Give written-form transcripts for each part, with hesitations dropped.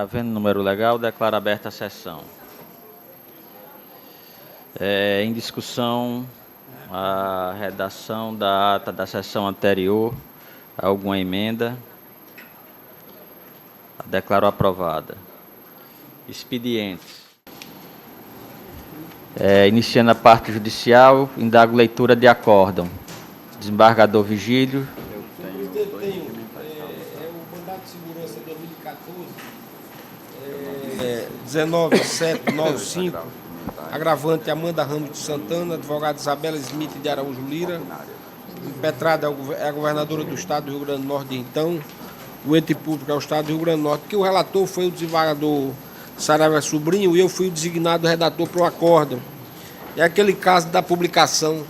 Havendo número legal, declaro aberta a sessão. Em discussão, a redação da ata da sessão anterior. Alguma emenda? Declaro aprovada. Expedientes. Iniciando a parte judicial, indago leitura de acórdão. Desembargador Vigílio. Eu tenho o mandato de segurança 2014, 19795, agravante Amanda Ramos de Santana, advogada Isabela Smith de Araújo Lira, impetrada é a governadora do Estado do Rio Grande do Norte, então, o ente público é o Estado do Rio Grande do Norte, que o relator foi o desembargador Saraiva Sobrinho e eu fui o designado redator para o acórdão. É aquele caso da publicação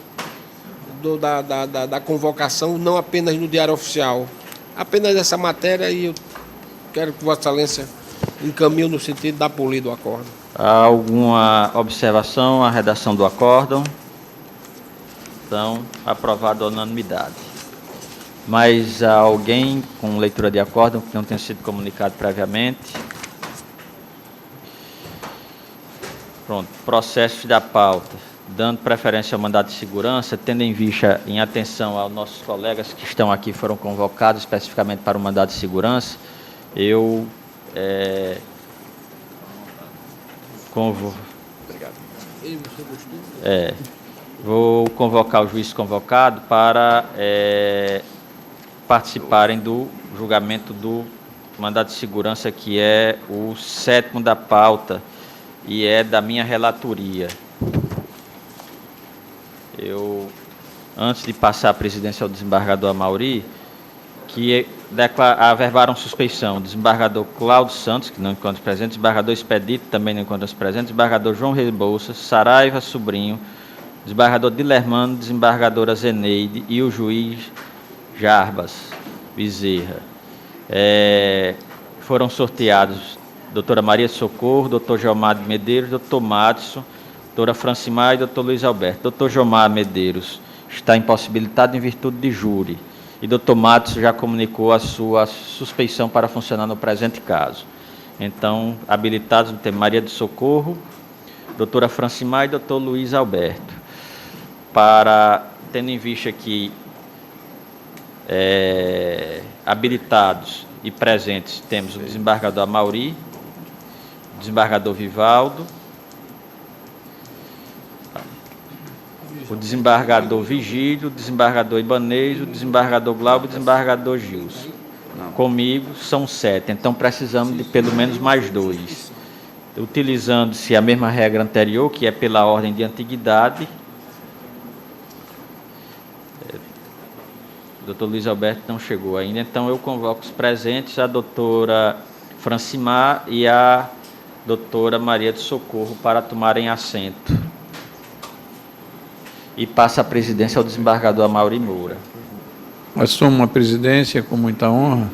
da convocação, não apenas no Diário Oficial, apenas essa matéria, e eu quero que Vossa Excelência encaminhe no sentido da polir do acórdão. Há alguma observação à redação do acórdão? Então, aprovado à unanimidade. Mas há alguém com leitura de acórdão que não tenha sido comunicado previamente? Pronto. Processos da pauta. Dando preferência ao mandato de segurança, tendo em vista, em atenção aos nossos colegas que estão aqui, foram convocados especificamente para o mandato de segurança, eu vou convocar o juiz convocado para participarem do julgamento do mandato de segurança, que é o 7º da pauta e é da minha relatoria. Antes de passar a presidência ao desembargador Amauri, que averbaram suspeição, desembargador Cláudio Santos, que não encontra presente, desembargador Expedito, também não encontra presente, desembargador João Rebouças, Saraiva Sobrinho, desembargador Dilermano, desembargadora Zeneide e o juiz Jarbas Bezerra. Foram sorteados doutora Maria Socorro, doutor Gilmar de Medeiros, doutor Madison, doutora Francimar e doutor Luiz Alberto. Doutor Gilmar Medeiros está impossibilitado em virtude de júri. E doutor Madison já comunicou a sua suspeição para funcionar no presente caso. Então, habilitados no tema Maria de Socorro, doutora Francimar e doutor Luiz Alberto. Tendo em vista que habilitados e presentes temos o desembargador Amauri, o desembargador Vivaldo, o desembargador Vigílio, o desembargador Ibanez, o desembargador Glauber e o desembargador Gilson. Comigo são 7, então precisamos de pelo menos mais 2. Utilizando-se a mesma regra anterior, que é pela ordem de antiguidade. O doutor Luiz Alberto não chegou ainda, então eu convoco os presentes, a doutora Francimar e a doutora Maria de Socorro, para tomarem assento. E passa a presidência ao desembargador Amauri Moura. Assumo a presidência com muita honra.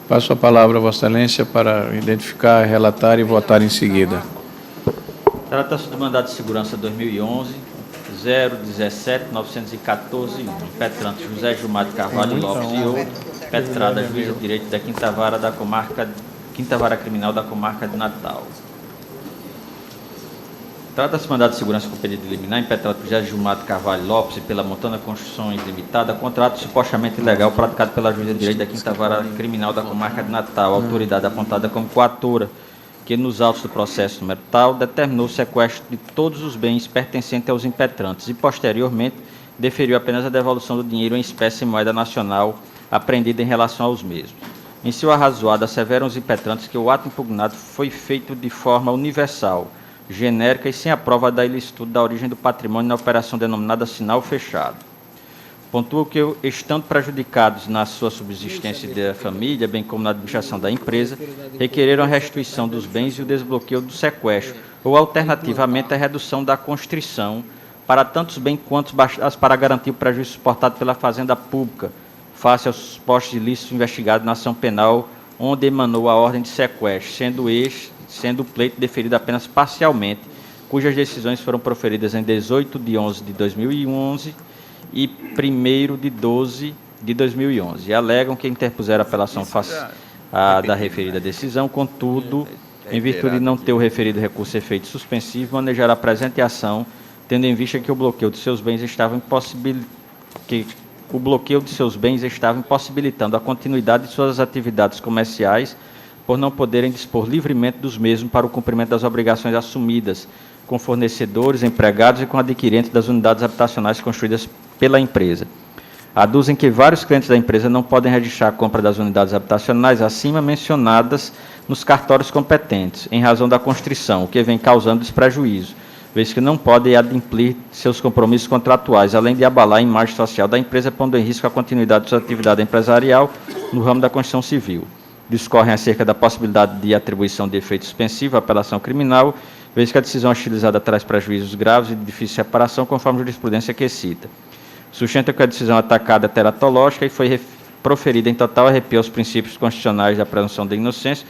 Passo a palavra a Vossa Excelência para identificar, relatar e votar em seguida. Trata-se do mandato de segurança 2011, 017-914-1. Impetrante José Gilmar de Carvalho Lopes e outro. Impetrada juíza de direito da Quinta Vara Criminal da Comarca de Natal. Trata-se de mandado de segurança com pedido de liminar, impetrado por José Gilmar de Carvalho Lopes e pela Montana Construções Limitada, contrato supostamente ilegal praticado pela juíza de direito da Quinta Vara Criminal da Comarca de Natal, autoridade apontada como coatora, que nos autos do processo número tal determinou o sequestro de todos os bens pertencentes aos impetrantes e, posteriormente, deferiu apenas a devolução do dinheiro em espécie e moeda nacional apreendida em relação aos mesmos. Em seu arrazoado, asseveram os impetrantes que o ato impugnado foi feito de forma universal, genérica e sem a prova da ilicitude da origem do patrimônio na operação denominada sinal fechado. Pontua que, estando prejudicados na sua subsistência da família, bem como na administração da empresa, requereram a restituição dos bens e o desbloqueio do sequestro, ou, alternativamente, a redução da constrição para tantos bens quanto para garantir o prejuízo suportado pela Fazenda Pública, face aos supostos ilícitos investigados na ação penal, onde emanou a ordem de sequestro, sendo o pleito deferido apenas parcialmente, cujas decisões foram proferidas em 18 de 11 de 2011 e 1º de 12 de 2011. E alegam que interpuseram apelação da referida decisão. Contudo, em virtude de não ter o referido recurso efeito suspensivo, manejará a presente ação, tendo em vista que o bloqueio de seus bens estava impossibilitando a continuidade de suas atividades comerciais, por não poderem dispor livremente dos mesmos para o cumprimento das obrigações assumidas com fornecedores, empregados e com adquirentes das unidades habitacionais construídas pela empresa. Aduzem que vários clientes da empresa não podem registrar a compra das unidades habitacionais acima mencionadas nos cartórios competentes, em razão da constrição, o que vem causando desprejuízo, vez que não podem adimplir seus compromissos contratuais, além de abalar a imagem social da empresa, pondo em risco a continuidade de sua atividade empresarial no ramo da construção civil. Discorrem acerca da possibilidade de atribuição de efeito suspensivo à apelação criminal, vez que a decisão hostilizada traz prejuízos graves e de difícil separação, conforme a jurisprudência que cita. Sustenta que a decisão atacada é teratológica e foi proferida em total arrepio aos princípios constitucionais da presunção da inocência,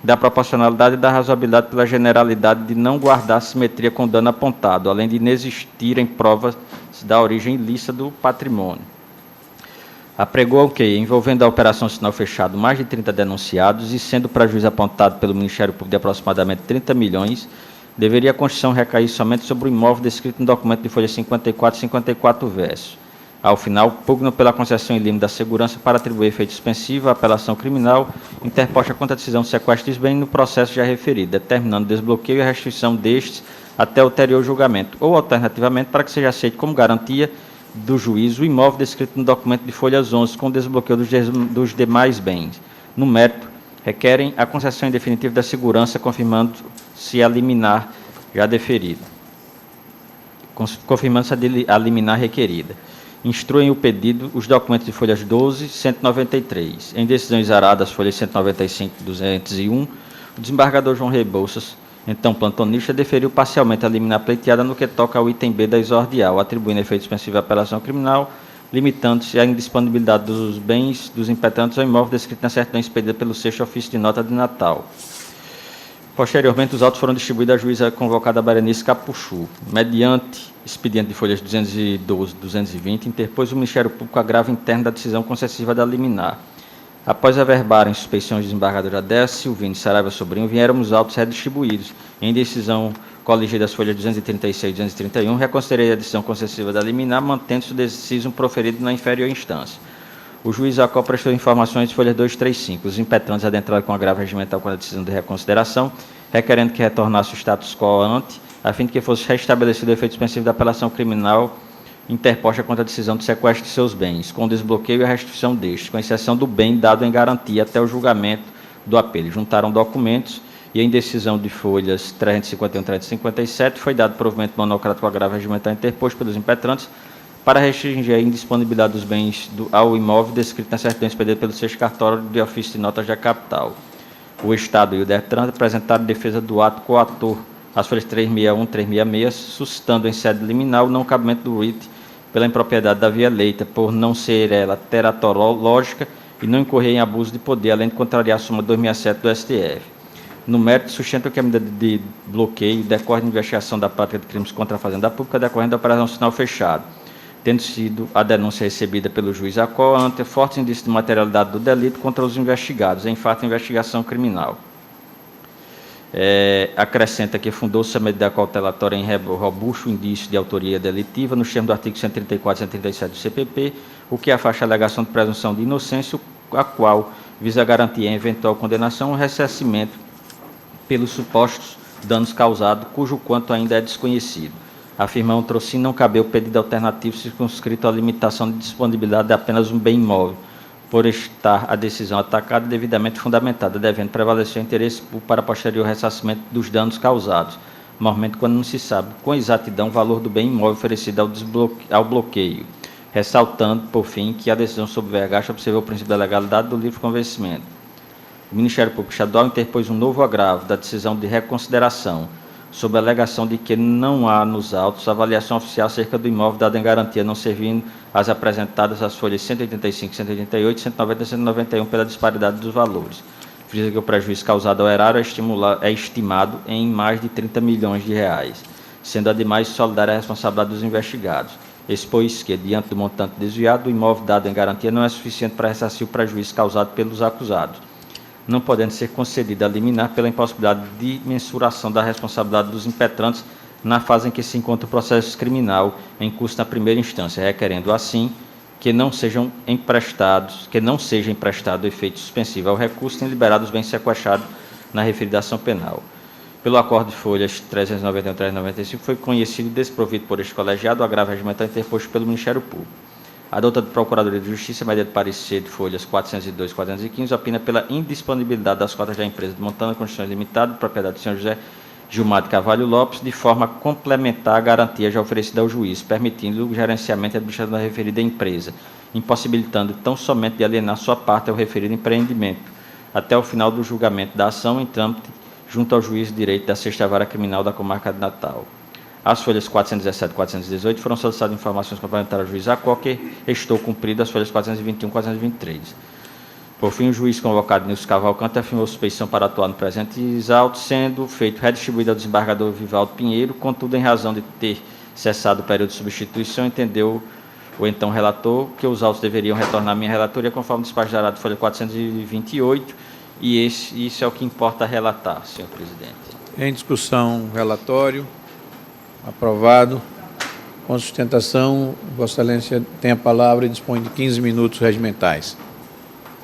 da proporcionalidade e da razoabilidade pela generalidade de não guardar simetria com o dano apontado, além de inexistirem provas da origem ilícita do patrimônio. Apregou que, envolvendo a operação sinal fechado, mais de 30 denunciados e sendo o prejuízo apontado pelo Ministério Público de aproximadamente 30 milhões, deveria a Constituição recair somente sobre o imóvel descrito no documento de folha 54 e 54 verso. Ao final, pugnam pela concessão em limite da segurança para atribuir efeito suspensivo à apelação criminal interposta contra a decisão de sequestro dos bens no processo já referido, determinando o desbloqueio e a restrição destes até o ulterior julgamento, ou, alternativamente, para que seja aceito como garantia do juízo o imóvel descrito no documento de folhas 11 com desbloqueio dos demais bens. No mérito, requerem a concessão em definitivo da segurança, confirmando-se a liminar já deferida. Confirmando-se a liminar requerida. Instruem o pedido os documentos de folhas 12 e 193. Em decisão exarada, as folhas 195 e 201, o desembargador João Rebouças, então plantonista, deferiu parcialmente a liminar pleiteada no que toca ao item B da exordial, atribuindo efeito suspensivo à apelação criminal, limitando-se à indisponibilidade dos bens dos impetrantes ao imóvel descrito na certidão expedida pelo 6º ofício de nota de Natal. Posteriormente, os autos foram distribuídos à juíza convocada Berenice Capuchu. Mediante expediente de folhas 212 e 220, interpôs o Ministério Público agravo interno da decisão concessiva da liminar. Após averbarem suspeições de desembargador Adécio Silvino e Saraiva Sobrinho, vieram os autos redistribuídos. Em decisão coligida das folhas 236 e 231, reconsiderei a decisão concessiva da liminar, mantendo-se o deciso proferido na inferior instância. O juiz Acó prestou informações de folha 235. Os impetrantes adentraram com agravo regimental com a decisão de reconsideração, requerendo que retornasse o status quo ante, a fim de que fosse restabelecido o efeito suspensivo da apelação criminal interposta contra a decisão de sequestro de seus bens, com o desbloqueio e a restituição destes, com exceção do bem dado em garantia até o julgamento do apelo. Juntaram documentos e, em decisão de folhas 351 e 357, foi dado provimento monocrático agravo regimental interposto pelos impetrantes para restringir a indisponibilidade dos bens ao imóvel descrito na certidão expedida pelo 6º cartório de ofício de notas da capital. O Estado e o DETRAN apresentaram defesa do ato coator, as folhas 361 e 366, suscitando em sede liminar o não cabimento do writ pela impropriedade da via eleita, por não ser ela teratológica e não incorrer em abuso de poder, além de contrariar a súmula 2007 do STF. No mérito, sustenta que a medida de bloqueio decorre de investigação da prática de crimes contra a Fazenda Pública decorrente da operação sinal fechado, tendo sido a denúncia recebida pelo juiz Acó ante fortes indícios de materialidade do delito contra os investigados, em fato de investigação criminal. Acrescenta que fundou-se a medida cautelatória em robusto indício de autoria delitiva, nos termos do artigo 134 e 137 do CPP, o que afasta a alegação de presunção de inocência, a qual visa garantir em eventual condenação o ressarcimento pelos supostos danos causados, cujo quanto ainda é desconhecido. Afirma o trocínio não caber o pedido alternativo circunscrito à limitação de disponibilidade de apenas um bem imóvel, por estar a decisão atacada devidamente fundamentada, devendo prevalecer o interesse público para posterior ressarcimento dos danos causados, normalmente quando não se sabe com exatidão o valor do bem imóvel oferecido ao bloqueio, ressaltando, por fim, que a decisão sobre o vergasto observou o princípio da legalidade do livre convencimento. O Ministério Público Estadual interpôs um novo agravo da decisão de reconsideração, sob a alegação de que não há nos autos avaliação oficial acerca do imóvel dado em garantia, não servindo as apresentadas às folhas 185, 188, 190 e 191 pela disparidade dos valores. Frisa que o prejuízo causado ao erário é estimado em mais de 30 milhões de reais, sendo ademais solidária a responsabilidade dos investigados. Expôs que, diante do montante desviado, o imóvel dado em garantia não é suficiente para ressarcir o prejuízo causado pelos acusados. não podendo ser concedida a liminar pela impossibilidade de mensuração da responsabilidade dos impetrantes na fase em que se encontra o processo criminal em curso na primeira instância, requerendo assim que não seja emprestado efeito suspensivo ao recurso, nem liberado os bens sequestrados na referida ação penal. Pelo acordo de folhas 391 e 395, foi conhecido e desprovido por este colegiado o agravo regimental interposto pelo Ministério Público. A douta de Procuradoria de Justiça, mediante parecer de folhas 402 e 415, opina pela indisponibilidade das cotas da empresa de Montana Construções Limitada, de propriedade do senhor José Gilmar de Carvalho Lopes, de forma a complementar a garantia já oferecida ao juiz, permitindo o gerenciamento e administração da referida empresa, impossibilitando tão somente de alienar sua parte ao referido empreendimento, até o final do julgamento da ação em trâmite junto ao juiz de direito da 6ª Vara Criminal da Comarca de Natal. As folhas 417 e 418 foram solicitadas informações complementares ao juiz Acó, que restou cumprido as folhas 421 e 423. Por fim, o juiz convocado Nilson Cavalcante afirmou suspeição para atuar no presente auto, sendo feito redistribuído ao desembargador Vivaldo Pinheiro. Contudo, em razão de ter cessado o período de substituição, entendeu o então relator que os autos deveriam retornar à minha relatoria, conforme despacho da folha 428, e isso é o que importa relatar, senhor presidente. Em discussão, relatório. Aprovado. Com sustentação, Vossa Excelência tem a palavra e dispõe de 15 minutos regimentais.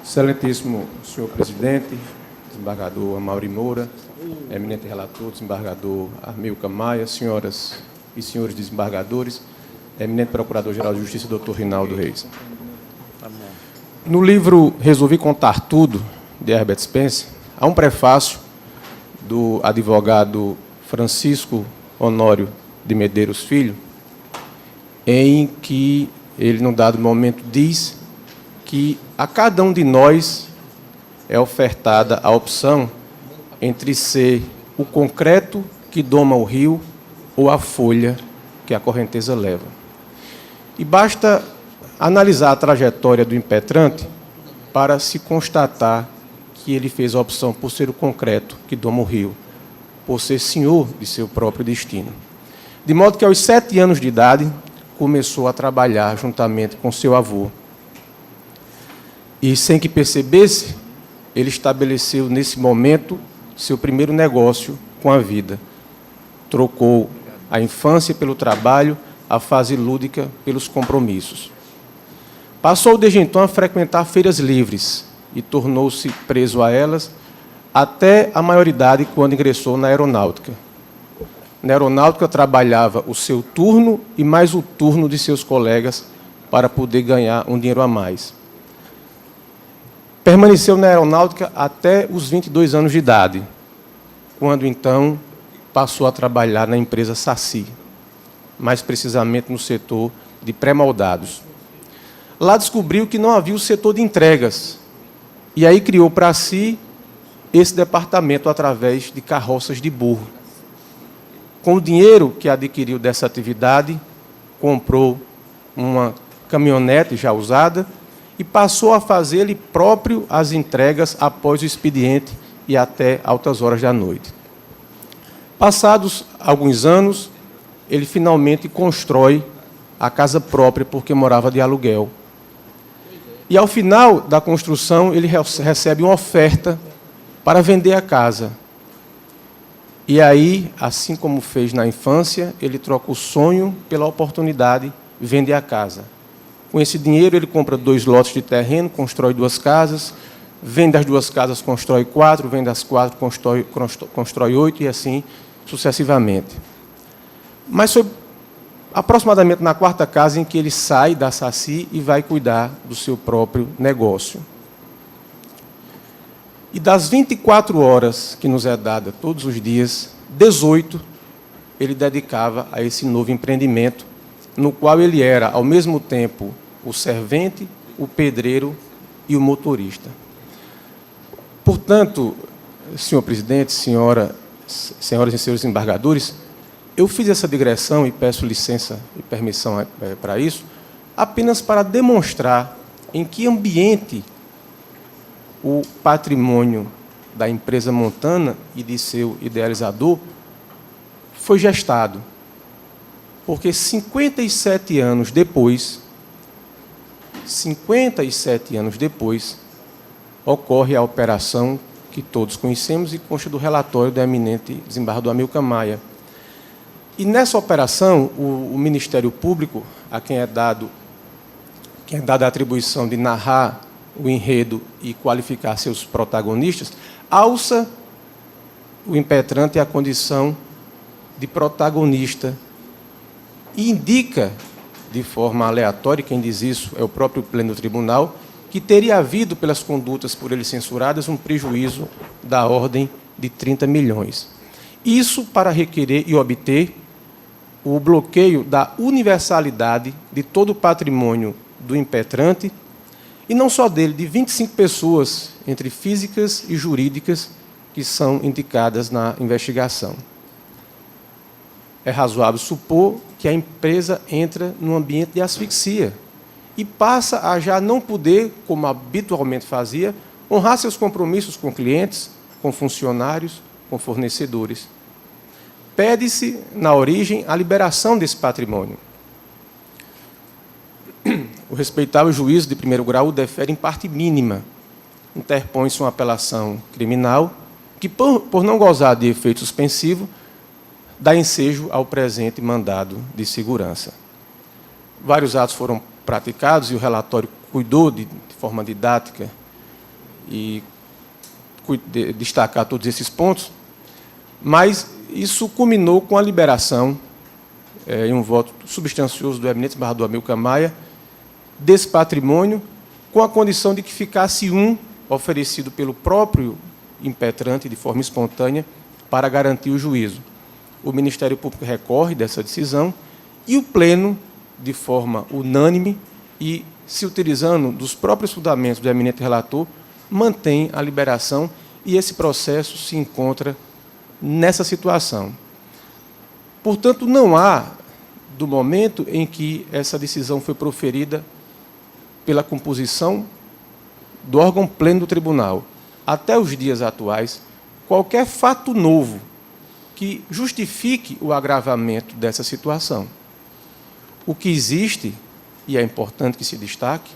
Excelentíssimo senhor presidente, desembargador Amaury Moura, eminente relator, desembargador Armilcar Maia, senhoras e senhores desembargadores, eminente procurador-geral de Justiça, doutor Rinaldo Reis. No livro Resolvi Contar Tudo, de Herbert Spencer, há um prefácio do advogado Francisco Honório de Medeiros Filho, em que ele, num dado momento, diz que a cada um de nós é ofertada a opção entre ser o concreto que doma o rio ou a folha que a correnteza leva. E basta analisar a trajetória do impetrante para se constatar que ele fez a opção por ser o concreto que doma o rio, por ser senhor de seu próprio destino. De modo que, aos 7 anos de idade, começou a trabalhar juntamente com seu avô. E, sem que percebesse, ele estabeleceu, nesse momento, seu primeiro negócio com a vida. Trocou a infância pelo trabalho, a fase lúdica pelos compromissos. Passou, desde então, a frequentar feiras livres e tornou-se preso a elas até a maioridade, quando ingressou na aeronáutica. Na aeronáutica, trabalhava o seu turno e mais o turno de seus colegas para poder ganhar um dinheiro a mais. Permaneceu na aeronáutica até os 22 anos de idade, quando, então, passou a trabalhar na empresa Saci, mais precisamente no setor de pré-moldados. Lá descobriu que não havia o setor de entregas, e aí criou para si esse departamento através de carroças de burro. Com o dinheiro que adquiriu dessa atividade, comprou uma caminhonete já usada e passou a fazer ele próprio as entregas após o expediente e até altas horas da noite. Passados alguns anos, ele finalmente constrói a casa própria, porque morava de aluguel. E, ao final da construção, ele recebe uma oferta para vender a casa. E aí, assim como fez na infância, ele troca o sonho pela oportunidade, vende a casa. Com esse dinheiro, ele compra 2 lotes de terreno, constrói 2 casas, vende as 2 casas, constrói 4, vende as 4, constrói 8, e assim sucessivamente. Mas foi aproximadamente na 4ª casa em que ele sai da Saci e vai cuidar do seu próprio negócio. E das 24 horas que nos é dada todos os dias, 18 ele dedicava a esse novo empreendimento, no qual ele era, ao mesmo tempo, o servente, o pedreiro e o motorista. Portanto, senhor presidente, senhoras e senhores embargadores, eu fiz essa digressão e peço licença e permissão para isso, apenas para demonstrar em que ambiente o patrimônio da empresa Montana e de seu idealizador foi gestado. Porque 57 anos depois, ocorre a operação que todos conhecemos e consta do relatório do eminente desembargador Amilcar Maia. E nessa operação, o Ministério Público, a quem é dada a atribuição de narrar o enredo e qualificar seus protagonistas, alça o impetrante à condição de protagonista e indica, de forma aleatória, quem diz isso é o próprio Pleno do Tribunal, que teria havido, pelas condutas por ele censuradas, um prejuízo da ordem de 30 milhões. Isso para requerer e obter o bloqueio da universalidade de todo o patrimônio do impetrante, e não só dele, de 25 pessoas, entre físicas e jurídicas, que são indicadas na investigação. É razoável supor que a empresa entra num ambiente de asfixia e passa a já não poder, como habitualmente fazia, honrar seus compromissos com clientes, com funcionários, com fornecedores. Pede-se, na origem, a liberação desse patrimônio. O respeitável juízo de primeiro grau o defere em parte mínima. Interpõe-se uma apelação criminal que, por não gozar de efeito suspensivo, dá ensejo ao presente mandado de segurança. Vários atos foram praticados e o relatório cuidou de forma didática e destacar todos esses pontos, mas isso culminou com a liberação, em um voto substancioso do eminente desembargador Amilcar Maia, desse patrimônio, com a condição de que ficasse oferecido pelo próprio impetrante, de forma espontânea, para garantir o juízo. O Ministério Público recorre dessa decisão e o Pleno, de forma unânime e se utilizando dos próprios fundamentos do eminente relator, mantém a liberação e esse processo se encontra nessa situação. Portanto, não há, do momento em que essa decisão foi proferida pela composição do órgão pleno do tribunal, até os dias atuais, qualquer fato novo que justifique o agravamento dessa situação. O que existe, e é importante que se destaque,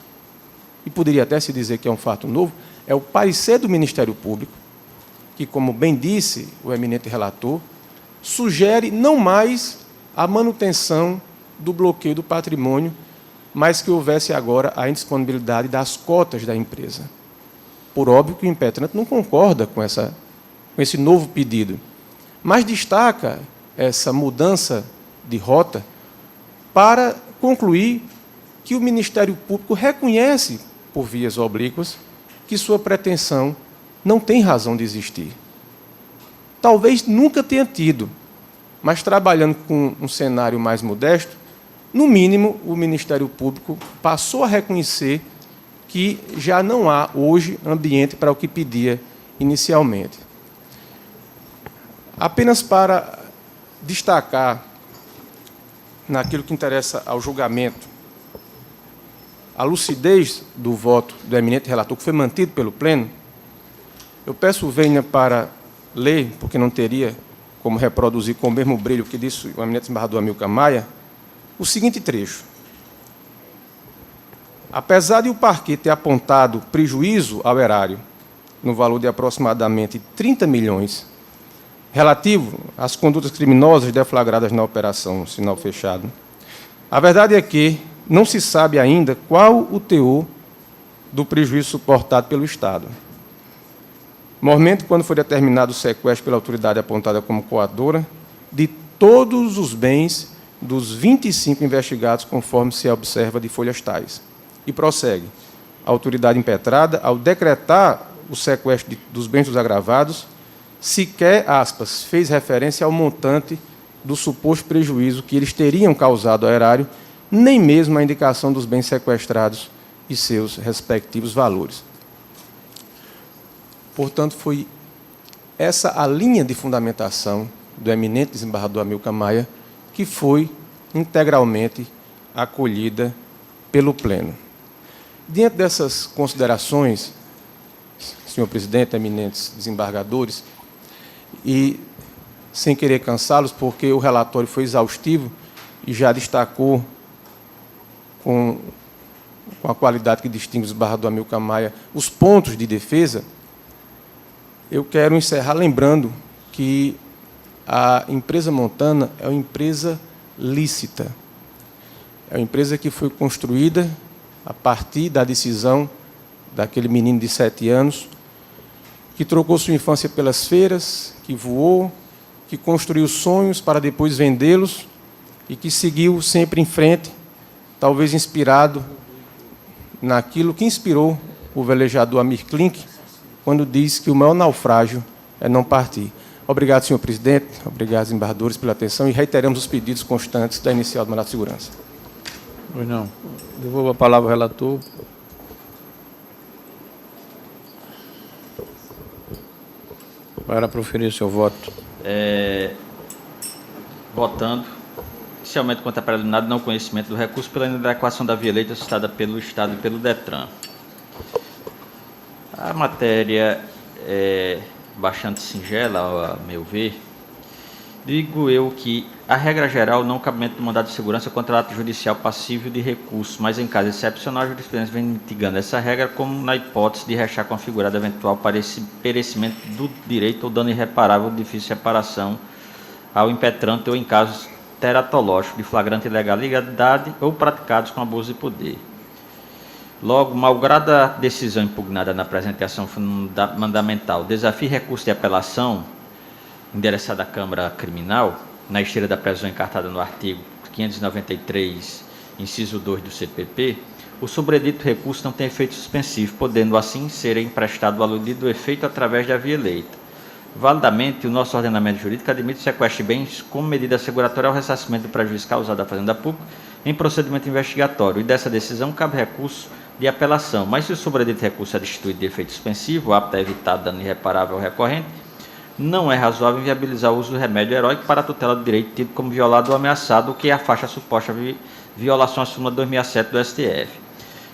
e poderia até se dizer que é um fato novo, é o parecer do Ministério Público, que, como bem disse o eminente relator, sugere não mais a manutenção do bloqueio do patrimônio, mas que houvesse agora a indisponibilidade das cotas da empresa. Por óbvio que o impetrante não concorda com esse novo pedido, mas destaca essa mudança de rota para concluir que o Ministério Público reconhece, por vias oblíquas, que sua pretensão não tem razão de existir. Talvez nunca tenha tido, mas trabalhando com um cenário mais modesto, no mínimo, o Ministério Público passou a reconhecer que já não há hoje ambiente para o que pedia inicialmente. Apenas para destacar, naquilo que interessa ao julgamento, a lucidez do voto do eminente relator, que foi mantido pelo Pleno, eu peço venha para ler, porque não teria como reproduzir com o mesmo brilho que disse o eminente desembargador Amilcar Maia, o seguinte trecho. Apesar de o parquet ter apontado prejuízo ao erário no valor de aproximadamente 30 milhões, relativo às condutas criminosas deflagradas na operação Sinal Fechado, a verdade é que não se sabe ainda qual o teor do prejuízo suportado pelo Estado. Mormente, quando foi determinado o sequestro pela autoridade apontada como coadora de todos os bens dos 25 investigados, conforme se observa de folhas tais. E prossegue. A autoridade impetrada, ao decretar o sequestro dos bens dos agravados, sequer, aspas, fez referência ao montante do suposto prejuízo que eles teriam causado ao erário, nem mesmo a indicação dos bens sequestrados e seus respectivos valores. Portanto, foi essa a linha de fundamentação do eminente desembargador Amilcar Maia, que foi integralmente acolhida pelo Pleno. Diante dessas considerações, senhor presidente, eminentes desembargadores, e sem querer cansá-los, porque o relatório foi exaustivo e já destacou com a qualidade que distingue o desembargador Amilcar Maia os pontos de defesa, eu quero encerrar lembrando que a empresa Montana é uma empresa lícita. É uma empresa que foi construída a partir da decisão daquele menino de 7 anos, que trocou sua infância pelas feiras, que voou, que construiu sonhos para depois vendê-los e que seguiu sempre em frente, talvez inspirado naquilo que inspirou o velejador Amir Klink, quando diz que o maior naufrágio é não partir. Obrigado, senhor presidente, obrigado, desembargadores, pela atenção e reiteramos os pedidos constantes da inicial do mandato de segurança. Pois não. Devolvo a palavra ao relator. Para proferir seu voto. Votando, inicialmente quanto a preliminar de não conhecimento do recurso pela inadequação da via eleita suscitada pelo Estado e pelo DETRAN. A matéria é bastante singela, a meu ver. Digo eu que a regra geral não cabimento do mandado de segurança contra ato judicial passível de recurso, mas em caso excepcional a jurisprudência vem mitigando essa regra como na hipótese de rechar configurado eventual perecimento do direito ou dano irreparável ou difícil reparação ao impetrante ou em casos teratológicos de flagrante ilegalidade ou praticados com abuso de poder. Logo, malgrada a decisão impugnada na presente ação mandamental, desafio recurso de apelação endereçado à Câmara Criminal, na esteira da previsão encartada no artigo 593, inciso 2 do CPP, o sobredito recurso não tem efeito suspensivo, podendo assim ser emprestado o aludido efeito através da via eleita. Validamente, o nosso ordenamento jurídico admite o sequestro de bens como medida asseguratória ao ressarcimento do prejuízo causado à Fazenda Pública em procedimento investigatório, e dessa decisão cabe recurso de apelação. Mas se o sobredito recurso é destituído de efeito suspensivo, apto a evitar dano irreparável ao recorrente, não é razoável inviabilizar o uso do remédio heróico para a tutela do direito tido como violado ou ameaçado, o que afasta a suposta violação à súmula 2007 do STF.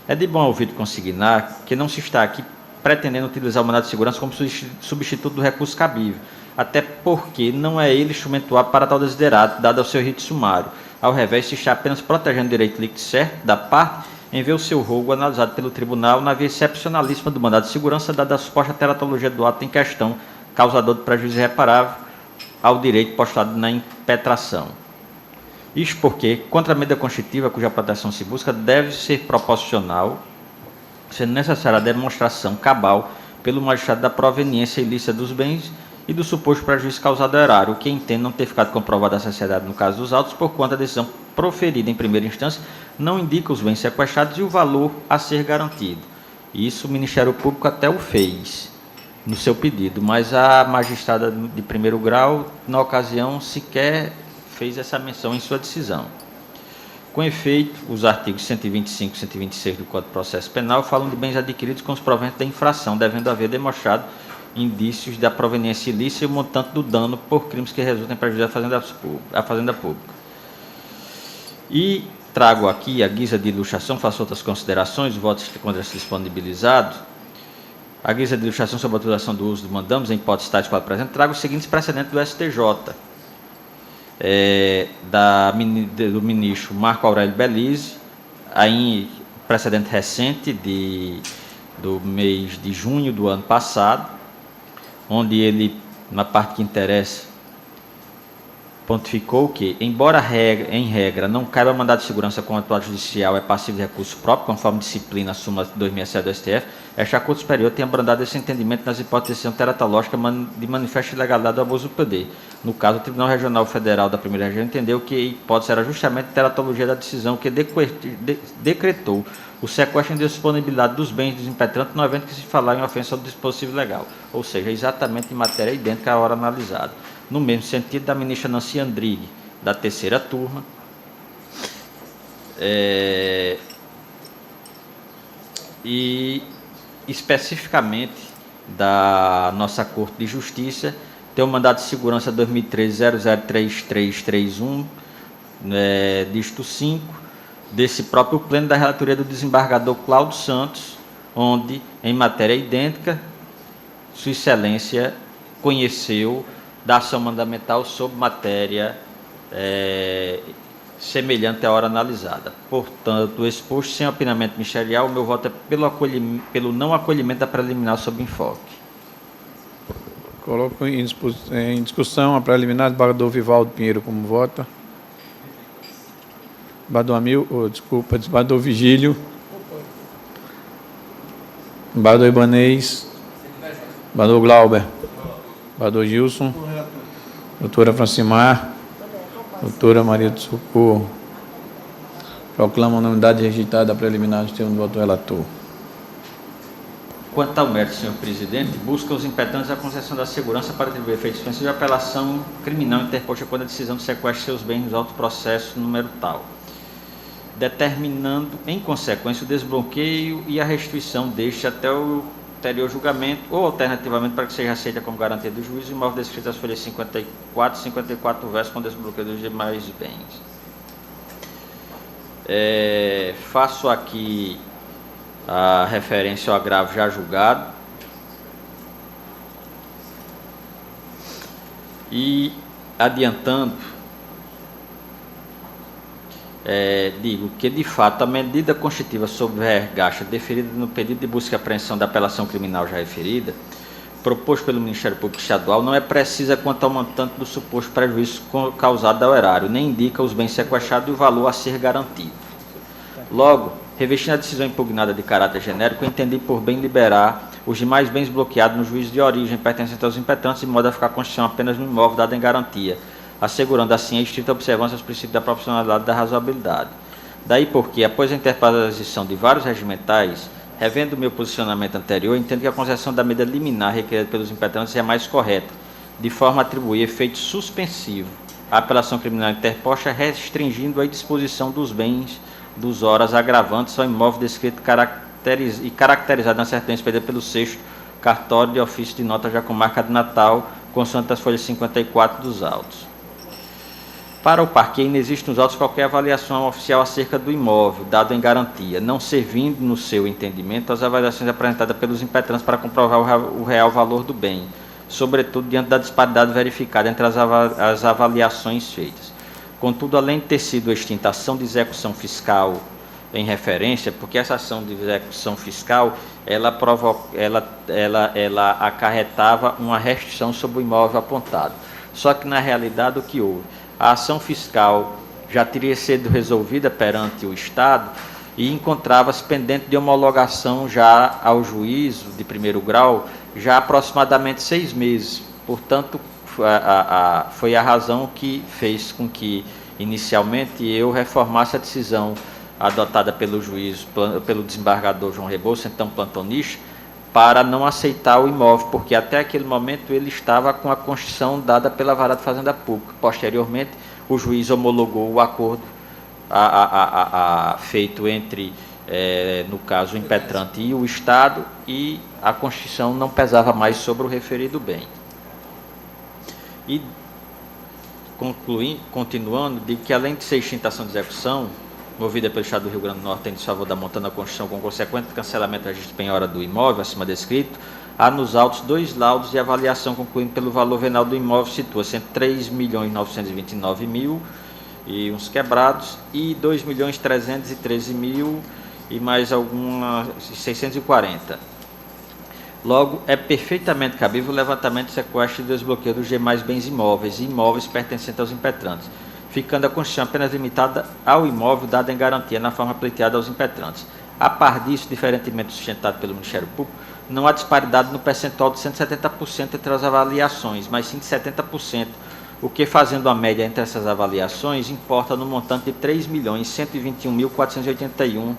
É de bom ouvido consignar que não se está aqui pretendendo utilizar o mandado de segurança como substituto do recurso cabível, até porque não é ele instrumentuado para tal desiderato, dado ao seu rito sumário. Ao revés, se está apenas protegendo o direito líquido certo da parte em ver o seu rogo analisado pelo tribunal na via excepcionalíssima do mandado de segurança, dada a suposta teratologia do ato em questão, causador de prejuízo irreparável ao direito postulado na impetração. Isto porque, contra a medida constitutiva cuja proteção se busca, deve ser proporcional, sendo necessária a demonstração cabal pelo magistrado da proveniência ilícita dos bens e do suposto prejuízo causado ao erário, o que entende não ter ficado comprovada a sociedade no caso dos autos, por quanto a decisão proferida em primeira instância não indica os bens sequestrados e o valor a ser garantido. Isso o Ministério Público até o fez no seu pedido, mas a magistrada de primeiro grau, na ocasião, sequer fez essa menção em sua decisão. Com efeito, os artigos 125 e 126 do Código de Processo Penal falam de bens adquiridos com os proventos da infração, devendo haver demonstrado indícios da proveniência ilícita e o montante do dano por crimes que resultem em prejuízo à Fazenda Pública. E trago aqui, a guisa de ilustração, faço outras considerações, votos contra esse disponibilizado. A guisa de ilustração sobre a autorização do uso do mandamos, em hipótese tais qual presente, trago os seguintes precedentes do STJ, do ministro Marco Aurélio Belize, aí precedente recente do mês de junho do ano passado, onde ele, na parte que interessa, pontificou que, embora em regra não caiba mandado de segurança com atuado judicial é passivo de recurso próprio, conforme disciplina a súmula 2007 do STF, esta Corte Superior tem abrandado esse entendimento nas hipóteses de decisão teratológica de manifesta ilegalidade do abuso do poder. No caso, o Tribunal Regional Federal da Primeira Região entendeu que a hipótese era justamente a teratologia da decisão que decretou o sequestro e indisponibilidade dos bens dos impetrantes no evento que se falar em ofensa ao dispositivo legal, ou seja, exatamente em matéria idêntica à hora analisada. No mesmo sentido, da ministra Nancy Andrighi, da terceira turma, e especificamente da nossa Corte de Justiça, tem o mandado de segurança 2013-003331, dígito 5, desse próprio pleno da relatoria do desembargador Cláudio Santos, onde, em matéria idêntica, Sua Excelência conheceu da ação mandamental sobre matéria semelhante à hora analisada. Portanto, exposto sem opinamento ministerial, o meu voto é pelo não acolhimento da preliminar sob enfoque. Coloco em discussão a preliminar do desembargador Vivaldo Pinheiro como vota. Desembargador Vigílio. Desembargador Ibanez. Desembargador Glauber. Desembargador Gilson. Doutora Francimar. Doutora Maria do Socorro. Proclama a unanimidade rejeitada a preliminar do termo do voto do relator. Quanto ao mérito, senhor presidente, busca os impetrantes a concessão da segurança para atribuir efeitos suspensivos de apelação criminal interposta quando a decisão de sequestro de seus bens nos autos processos número tal, determinando, em consequência, o desbloqueio e a restituição deste até o ulterior julgamento ou, alternativamente, para que seja aceita como garantia do juízo, o imóvel descrito nas folhas 54 e 54 versos com desbloqueio dos demais bens. Faço aqui a referência ao agravo já julgado e, adiantando, digo que, de fato, a medida constitutiva sobre vergacha deferida no pedido de busca e apreensão da apelação criminal já referida, proposto pelo Ministério Público Estadual, não é precisa quanto ao montante do suposto prejuízo causado ao erário, nem indica os bens sequestrados e o valor a ser garantido. Logo, revestindo a decisão impugnada de caráter genérico, entendi por bem liberar os demais bens bloqueados no juízo de origem pertencentes aos impetrantes, de modo a ficar a constituição apenas no imóvel dado em garantia, assegurando assim a estrita observância aos princípios da proporcionalidade e da razoabilidade. Daí porque, após a interposição de vários regimentais, revendo o meu posicionamento anterior, entendo que a concessão da medida liminar requerida pelos impetrantes é a mais correta, de forma a atribuir efeito suspensivo à apelação criminal interposta, restringindo a disposição dos bens dos horas agravantes ao imóvel descrito e caracterizado na certidão expedida pelo 6º cartório de ofício de nota já com marca de Natal, consoante as folhas 54 dos autos. Para o parqueio, não existe nos autos qualquer avaliação oficial acerca do imóvel, dado em garantia, não servindo, no seu entendimento, as avaliações apresentadas pelos impetrantes para comprovar o real valor do bem, sobretudo diante da disparidade verificada entre as avaliações feitas. Contudo, além de ter sido extinta a ação de execução fiscal em referência, porque essa ação de execução fiscal, ela acarretava uma restrição sobre o imóvel apontado. Só que, na realidade, o que houve? A ação fiscal já teria sido resolvida perante o Estado e encontrava-se pendente de homologação já ao juízo de primeiro grau, já há aproximadamente 6 meses. Portanto, foi a razão que fez com que, inicialmente, eu reformasse a decisão adotada pelo juiz, pelo desembargador João Rebouça, então plantonista, para não aceitar o imóvel, porque até aquele momento ele estava com a constituição dada pela Vara de Fazenda Pública. Posteriormente, o juiz homologou o acordo feito entre, no caso, o impetrante e o Estado, e a Constituição não pesava mais sobre o referido bem. E, continuando, digo que, além de ser extinta a ação de execução, movida pelo Estado do Rio Grande do Norte em desfavor da montana Constituição com consequente cancelamento do registro de penhora do imóvel, acima descrito, há nos autos 2 laudos de avaliação concluindo pelo valor venal do imóvel, situa-se entre 3.929.000 e uns quebrados e 2.313.000 e mais algumas 640. Logo, é perfeitamente cabível o levantamento, sequestro e desbloqueio dos demais bens imóveis e imóveis pertencentes aos impetrantes, ficando a Constituição apenas limitada ao imóvel dado em garantia na forma pleiteada aos impetrantes. A par disso, diferentemente sustentado pelo Ministério Público, não há disparidade no percentual de 170% entre as avaliações, mas sim de 70%, o que, fazendo a média entre essas avaliações, importa no montante de R$ 3.121.481.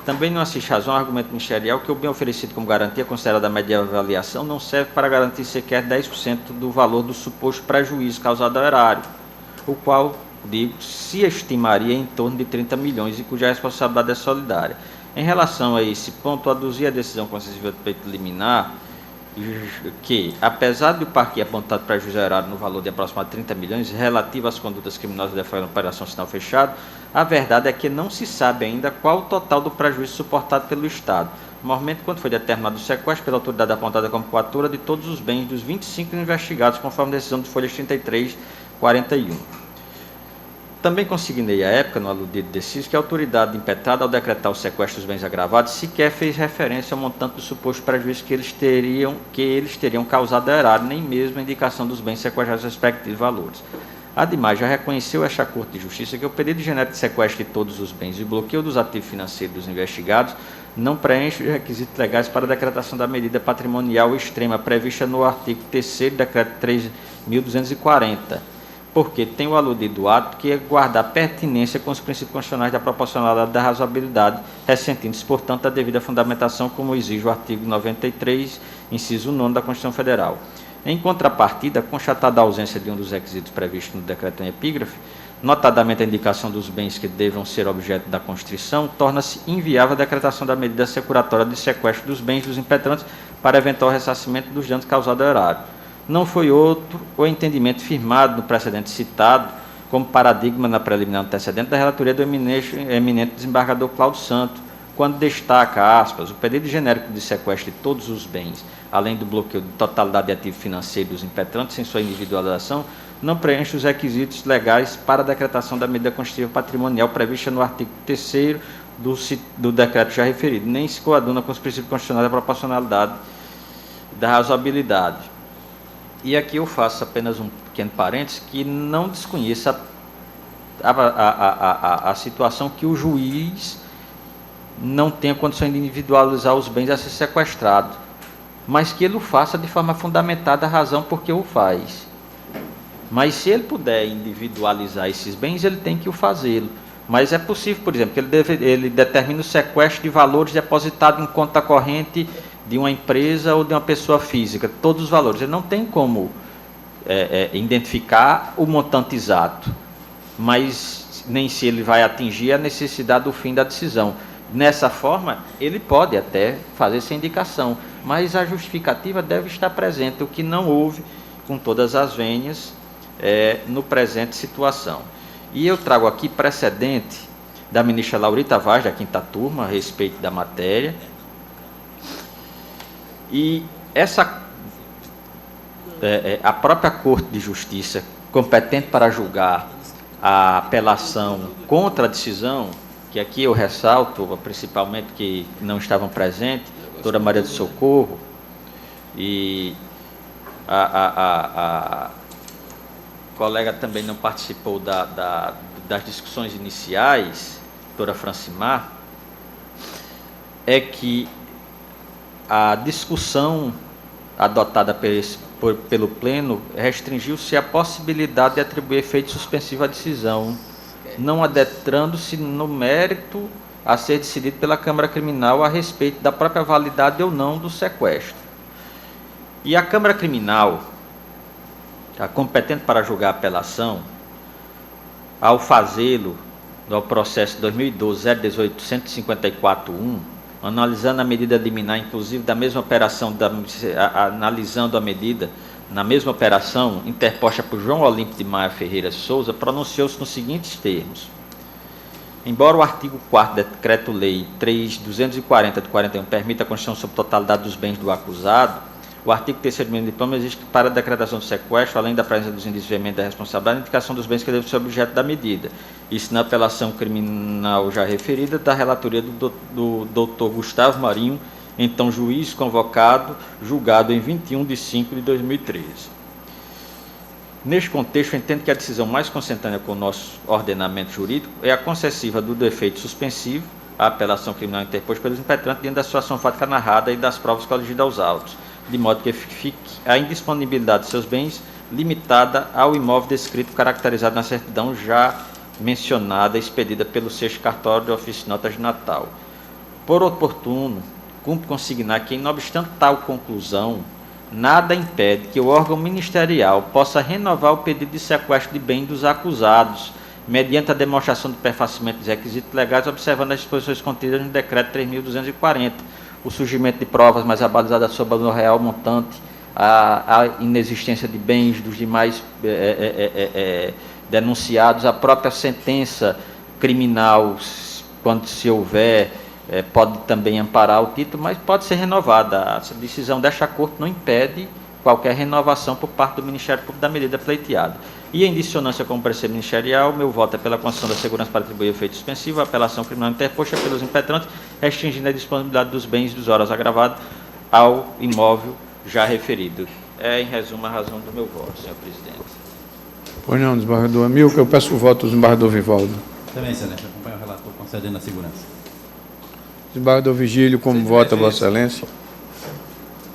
Também não assiste razão ao argumento ministerial que o bem oferecido como garantia, considerada a média de avaliação, não serve para garantir sequer 10% do valor do suposto prejuízo causado ao erário, o qual, digo, se estimaria em torno de 30 milhões e cuja responsabilidade é solidária. Em relação a esse ponto, aduzir a decisão concessiva do pleito liminar que, apesar do parqueio apontado prejuízo ao erário no valor de aproximadamente 30 milhões, relativo às condutas criminosas deflagrando operação sinal fechado, a verdade é que não se sabe ainda qual o total do prejuízo suportado pelo Estado, normalmente quando foi determinado o sequestro pela autoridade apontada como coatora de todos os bens dos 25 investigados, conforme a decisão de folhas 33 e 41. também consignei à época, no aludido deciso, que a autoridade impetrada, ao decretar o sequestro dos bens agravados, sequer fez referência ao montante do suposto prejuízo que eles teriam causado ao erário, nem mesmo a indicação dos bens sequestrados respectivos valores. Ademais, já reconheceu esta Corte de Justiça que o pedido genérico de sequestro de todos os bens e bloqueio dos ativos financeiros dos investigados não preenche os requisitos legais para a decretação da medida patrimonial extrema prevista no artigo 3º do Decreto 3.240, porque tem o aludido ato que é guardar pertinência com os princípios constitucionais da proporcionalidade e da razoabilidade, ressentindo-se, portanto, a devida fundamentação, como exige o artigo 93, inciso 9 da Constituição Federal. Em contrapartida, constatada a ausência de um dos requisitos previstos no decreto em epígrafe, notadamente a indicação dos bens que devam ser objeto da constrição, torna-se inviável a decretação da medida securatória de sequestro dos bens dos impetrantes para eventual ressarcimento dos danos causados ao erário. Não foi outro o entendimento firmado no precedente citado como paradigma na preliminar antecedente da relatoria do eminente desembargador Cláudio Santos, quando destaca, aspas, o pedido genérico de sequestro de todos os bens, além do bloqueio de totalidade de ativo financeiro dos impetrantes em sua individualização, não preenche os requisitos legais para a decretação da medida constitutiva patrimonial prevista no artigo 3º do decreto já referido, nem se coaduna com os princípios constitucionais da proporcionalidade e da razoabilidade. E aqui eu faço apenas um pequeno parênteses que não desconheça a situação que o juiz não tenha condições de individualizar os bens a ser sequestrado, mas que ele o faça de forma fundamentada a razão por que o faz. Mas se ele puder individualizar esses bens, ele tem que o fazê-lo. Mas é possível, por exemplo, que ele determine o sequestro de valores depositados em conta corrente de uma empresa ou de uma pessoa física, todos os valores. Ele não tem como identificar o montante exato, mas nem se ele vai atingir a necessidade do fim da decisão. Nessa forma, ele pode até fazer essa indicação, mas a justificativa deve estar presente, o que não houve com todas as vênias no presente situação. E eu trago aqui precedente da ministra Laurita Vaz, da 5ª turma, a respeito da matéria. E a própria Corte de Justiça, competente para julgar a apelação contra a decisão, que aqui eu ressalto, principalmente que não estavam presentes, a doutora Maria do Socorro e a colega também não participou das discussões iniciais, a doutora Francimar, é que a discussão adotada pelo Pleno restringiu-se à possibilidade de atribuir efeito suspensivo à decisão, não adentrando-se no mérito a ser decidido pela Câmara Criminal a respeito da própria validade ou não do sequestro. E a Câmara Criminal, a competente para julgar a apelação, ao fazê-lo no processo 2012-018-154-1, analisando a medida liminar, inclusive da mesma operação, analisando a medida, na mesma operação, interposta por João Olímpio de Maia Ferreira Souza, pronunciou-se nos seguintes termos. Embora o artigo 4º do Decreto-Lei 3.240 de 41 permita a constituição sobre totalidade dos bens do acusado, o artigo 3º do diploma exige que para a decretação do sequestro, além da presença dos indícios veementes da responsabilidade, a indicação dos bens que devem ser objeto da medida. Isso na apelação criminal já referida, da relatoria do doutor Gustavo Marinho, então juiz convocado, julgado em 21 de 5 de 2013. Neste contexto, eu entendo que a decisão mais consentânea com o nosso ordenamento jurídico é a concessiva do defeito suspensivo, a apelação criminal interposta pelos impetrantes diante da situação fática narrada e das provas coligidas aos autos, de modo que fique a indisponibilidade de seus bens limitada ao imóvel descrito caracterizado na certidão já mencionada, expedida pelo 6º cartório de ofício de notas de Natal. Por oportuno, cumpre consignar que, não obstante tal conclusão, nada impede que o órgão ministerial possa renovar o pedido de sequestro de bens dos acusados, mediante a demonstração do perfacimento dos requisitos legais, observando as disposições contidas no Decreto 3.240, o surgimento de provas mais abalizadas sobre o real montante, a inexistência de bens dos demais denunciados, a própria sentença criminal, quando se houver, pode também amparar o título, mas pode ser renovada. A decisão desta Corte não impede qualquer renovação por parte do Ministério Público da medida pleiteada. E em dissonância com o parecer ministerial, meu voto é pela concessão da segurança para atribuir efeito suspensivo à apelação criminal interposta pelos impetrantes, restringindo a disponibilidade dos bens dos horas agravados ao imóvel já referido. É, em resumo, a razão do meu voto, senhor presidente. Pois não, desembargador Amilcar. Eu peço o voto do desembargador Vivaldo. Também, excelência. Acompanho o relator concedendo a segurança. Desembargador Vigílio, como vota Vossa Excelência?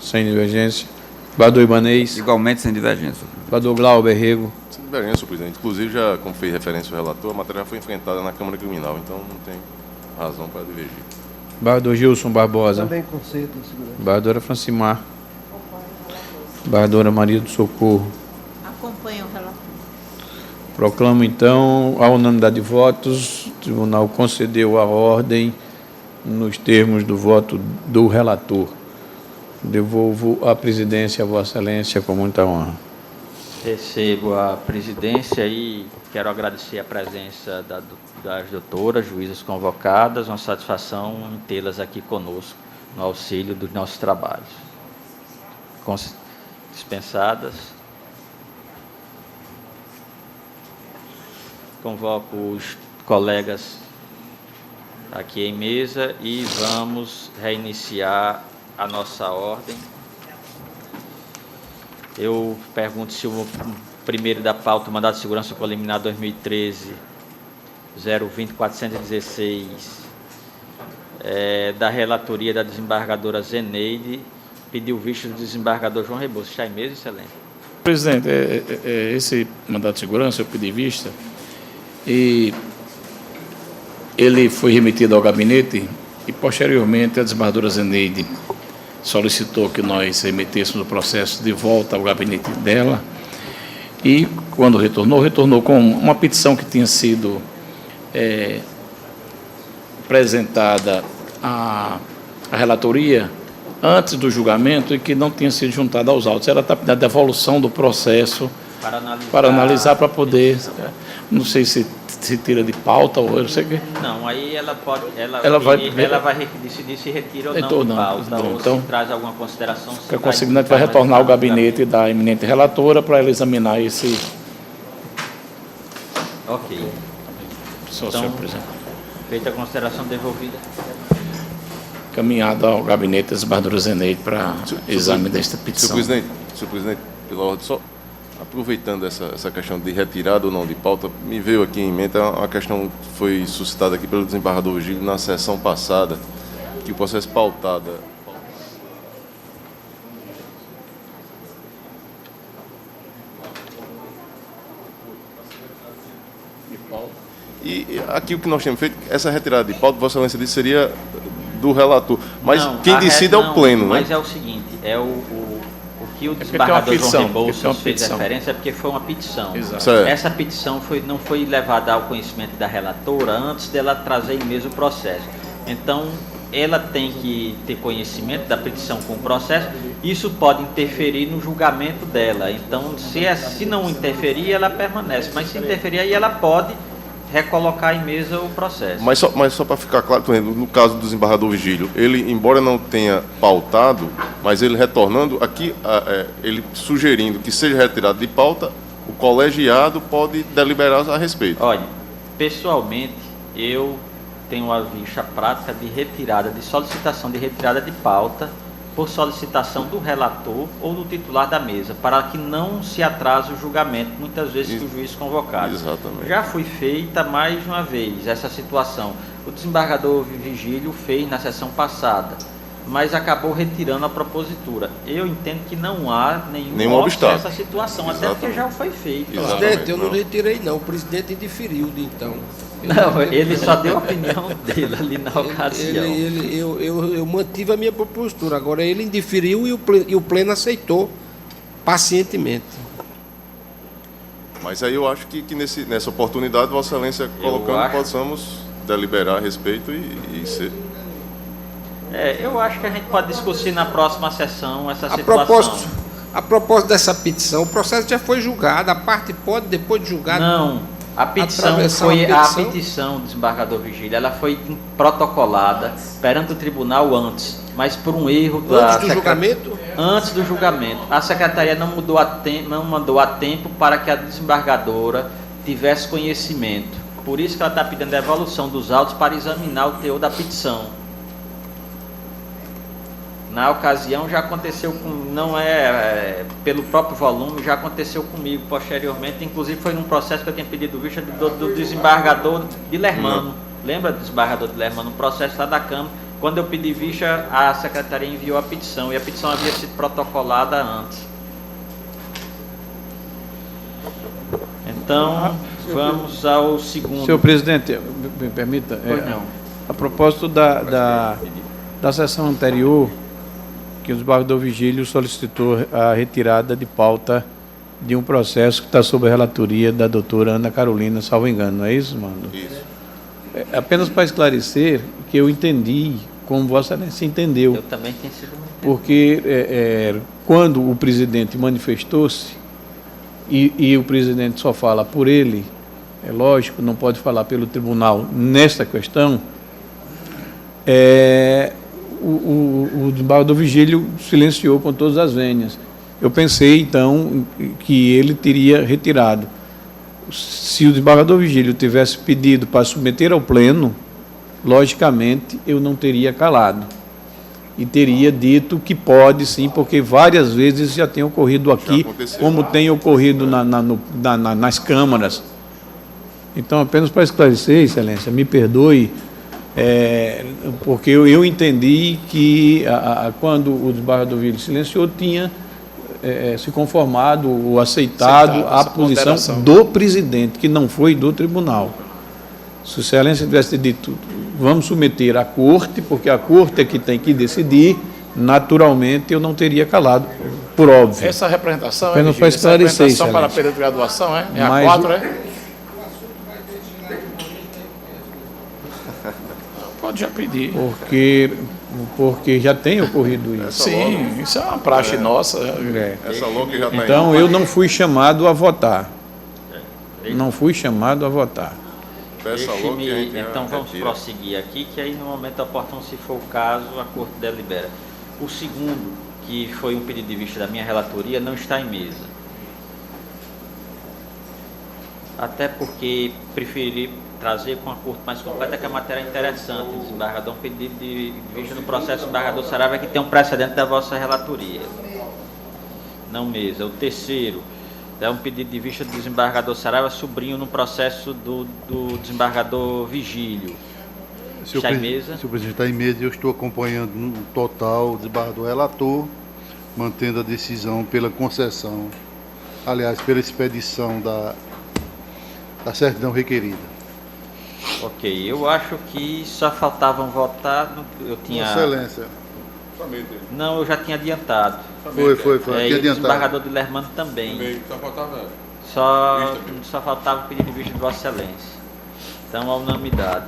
Sem divergência. Desembargador Ibanez. Igualmente sem divergência. Desembargador Glauber Rego. Sem divergência, senhor presidente. Inclusive, já, como fez referência o relator, a matéria já foi enfrentada na Câmara Criminal, então não tem razão para divergir. Desembargador Gilson Barbosa. Também conceito de segurança. Desembargadora Francimar. Desembargadora Maria do Socorro. Acompanho o relator. Proclamo, então, a unanimidade de votos. O tribunal concedeu a ordem nos termos do voto do relator. Devolvo a presidência a Vossa Excelência com muita honra. Recebo a presidência e quero agradecer a presença das doutoras, juízas convocadas, uma satisfação em tê-las aqui conosco, no auxílio dos nossos trabalhos. Dispensadas. Convoco os colegas aqui em mesa e vamos reiniciar a nossa ordem. Eu pergunto se o primeiro da pauta, o mandato de segurança preliminar 2013-020-416, da relatoria da desembargadora Zeneide, pediu visto do desembargador João Rebouças. Está em mesa, excelente. Presidente, esse mandato de segurança eu pedi vista e ele foi remetido ao gabinete e, posteriormente, a desembargadora Zeneide solicitou que nós remetêssemos o processo de volta ao gabinete dela e, quando retornou com uma petição que tinha sido apresentada à relatoria antes do julgamento e que não tinha sido juntada aos autos. Ela está pedindo a devolução do processo para analisar, para poder, não sei se tira de pauta ou eu sei que. Não, aí ela pode, ela vai decidir se retira ou então, não de pauta, ou então, se traz alguma consideração. A consignante vai retornar ao gabinete da eminente relatora para ela examinar esse. Ok. Senhor presidente. Feita a consideração devolvida. Caminhada ao gabinete da desembargadora Zeneide para exame desta petição. Senhor presidente, pela ordem, só aproveitando essa questão de retirada ou não de pauta, me veio aqui em mente uma questão que foi suscitada aqui pelo desembargador Vigílio na sessão passada, que o processo pautado. E aqui o que nós temos feito, essa retirada de pauta, Vossa Excelência disse, seria do relator. Mas não, quem decide é o pleno, mas né? é o seguinte, o que o desembargador João Rebouças fez referência é porque foi uma petição. Essa petição não foi levada ao conhecimento da relatora antes dela trazer em mesa o processo. Então, ela tem que ter conhecimento da petição com o processo. Isso pode interferir no julgamento dela. Então, se não interferir, ela permanece. Mas se interferir, aí ela pode recolocar em mesa o processo. Mas só para ficar claro, no caso do desembargador Vigílio, ele, embora não tenha pautado, mas ele retornando, aqui ele sugerindo que seja retirado de pauta, o colegiado pode deliberar a respeito. Olha, pessoalmente, eu tenho a vista prática de solicitação de retirada de pauta por solicitação do relator ou do titular da mesa, para que não se atrase o julgamento, muitas vezes que o juiz convocado. Exatamente. Já foi feita mais de uma vez essa situação. O desembargador Vigílio fez na sessão passada, mas acabou retirando a propositura. Eu entendo que não há nenhum obstáculo a essa situação, Exatamente. até porque já foi feito. Presidente, eu não retirei não, o presidente indiferiu de então. Não, ele só deu a opinião dele ali na ocasião. Eu mantive a minha postura. Agora ele indiferiu e o pleno aceitou pacientemente. Mas aí eu acho que nessa oportunidade, Vossa Excelência colocando, possamos deliberar a respeito e ser. Eu acho que a gente pode discutir na próxima sessão essa situação. A propósito dessa petição, o processo já foi julgado, a parte pode, depois de julgado... Não, A petição Atravessar foi uma a petição? petição do desembargador Vigílio. Ela foi protocolada perante o tribunal antes, mas por um erro da Antes do julgamento? Antes do julgamento. A secretaria não mandou a tempo para que a desembargadora tivesse conhecimento. Por isso que ela está pedindo a devolução dos autos para examinar o teor da petição. Na ocasião já aconteceu com, não pelo próprio volume, já aconteceu comigo posteriormente, inclusive foi num processo que eu tinha pedido vista do desembargador de Lermano. Lembra do desembargador de Lermano? Um processo lá da Câmara. Quando eu pedi vista, a secretaria enviou a petição e a petição havia sido protocolada antes. Então, vamos ao segundo. Senhor presidente, me permita, Pois não. a propósito da sessão anterior, que o desembargador Vigílio solicitou a retirada de pauta de um processo que está sob a relatoria da doutora Ana Carolina, salvo engano, não é isso, mano? Isso. Apenas para esclarecer que eu entendi como Vossa Excelência entendeu, Eu também tenho sido muito. porque quando o presidente manifestou-se, e o presidente só fala por ele, é lógico, não pode falar pelo tribunal nesta questão, o desembargador Vigílio silenciou com todas as vênias. Eu pensei, então, que ele teria retirado. Se o desembargador Vigílio tivesse pedido para submeter ao pleno, logicamente, eu não teria calado. E teria dito que pode, sim, porque várias vezes isso já tem ocorrido aqui, como tem ocorrido nas câmaras. Então, apenas para esclarecer, Excelência, me perdoe, porque eu entendi que quando o desembargador Vigílio silenciou, tinha se conformado ou aceitado a posição do presidente, que não foi do tribunal. Se a Excelência tivesse dito, vamos submeter à corte, porque a corte é que tem que decidir, naturalmente eu não teria calado, por óbvio. Essa representação apenas para esclarecer, representação para a Excelência. perda de graduação, é? É a Mas 4, é? Pode já pedir. Porque já tem ocorrido isso. Sim, isso é uma praxe nossa. Essa louca já está Então eu não fui chamado a votar. Não fui chamado a votar. Então vamos prosseguir aqui, que aí no momento oportuno, se for o caso, a Corte delibera. O segundo, que foi um pedido de vista da minha relatoria, não está em mesa. Até porque preferi trazer com a Corte mais completa, que a matéria é interessante. O desembargador, um pedido de vista no processo do desembargador Saraiva, que tem um precedente da vossa relatoria. Não mesa. O terceiro é um pedido de vista do desembargador Saraiva, sobrinho no processo do desembargador Vigílio. Está em mesa? Senhor presidente, está em mesa e eu estou acompanhando no total o desembargador relator, mantendo a decisão pela concessão, aliás, pela expedição da certidão requerida. Ok, eu acho que só faltavam votar, eu tinha... Excelência. Não, eu já tinha adiantado. Foi. E o Adiantado. desembargador de Lermano também. Só faltava o pedido de vista de Vossa Excelência. Então, a unanimidade.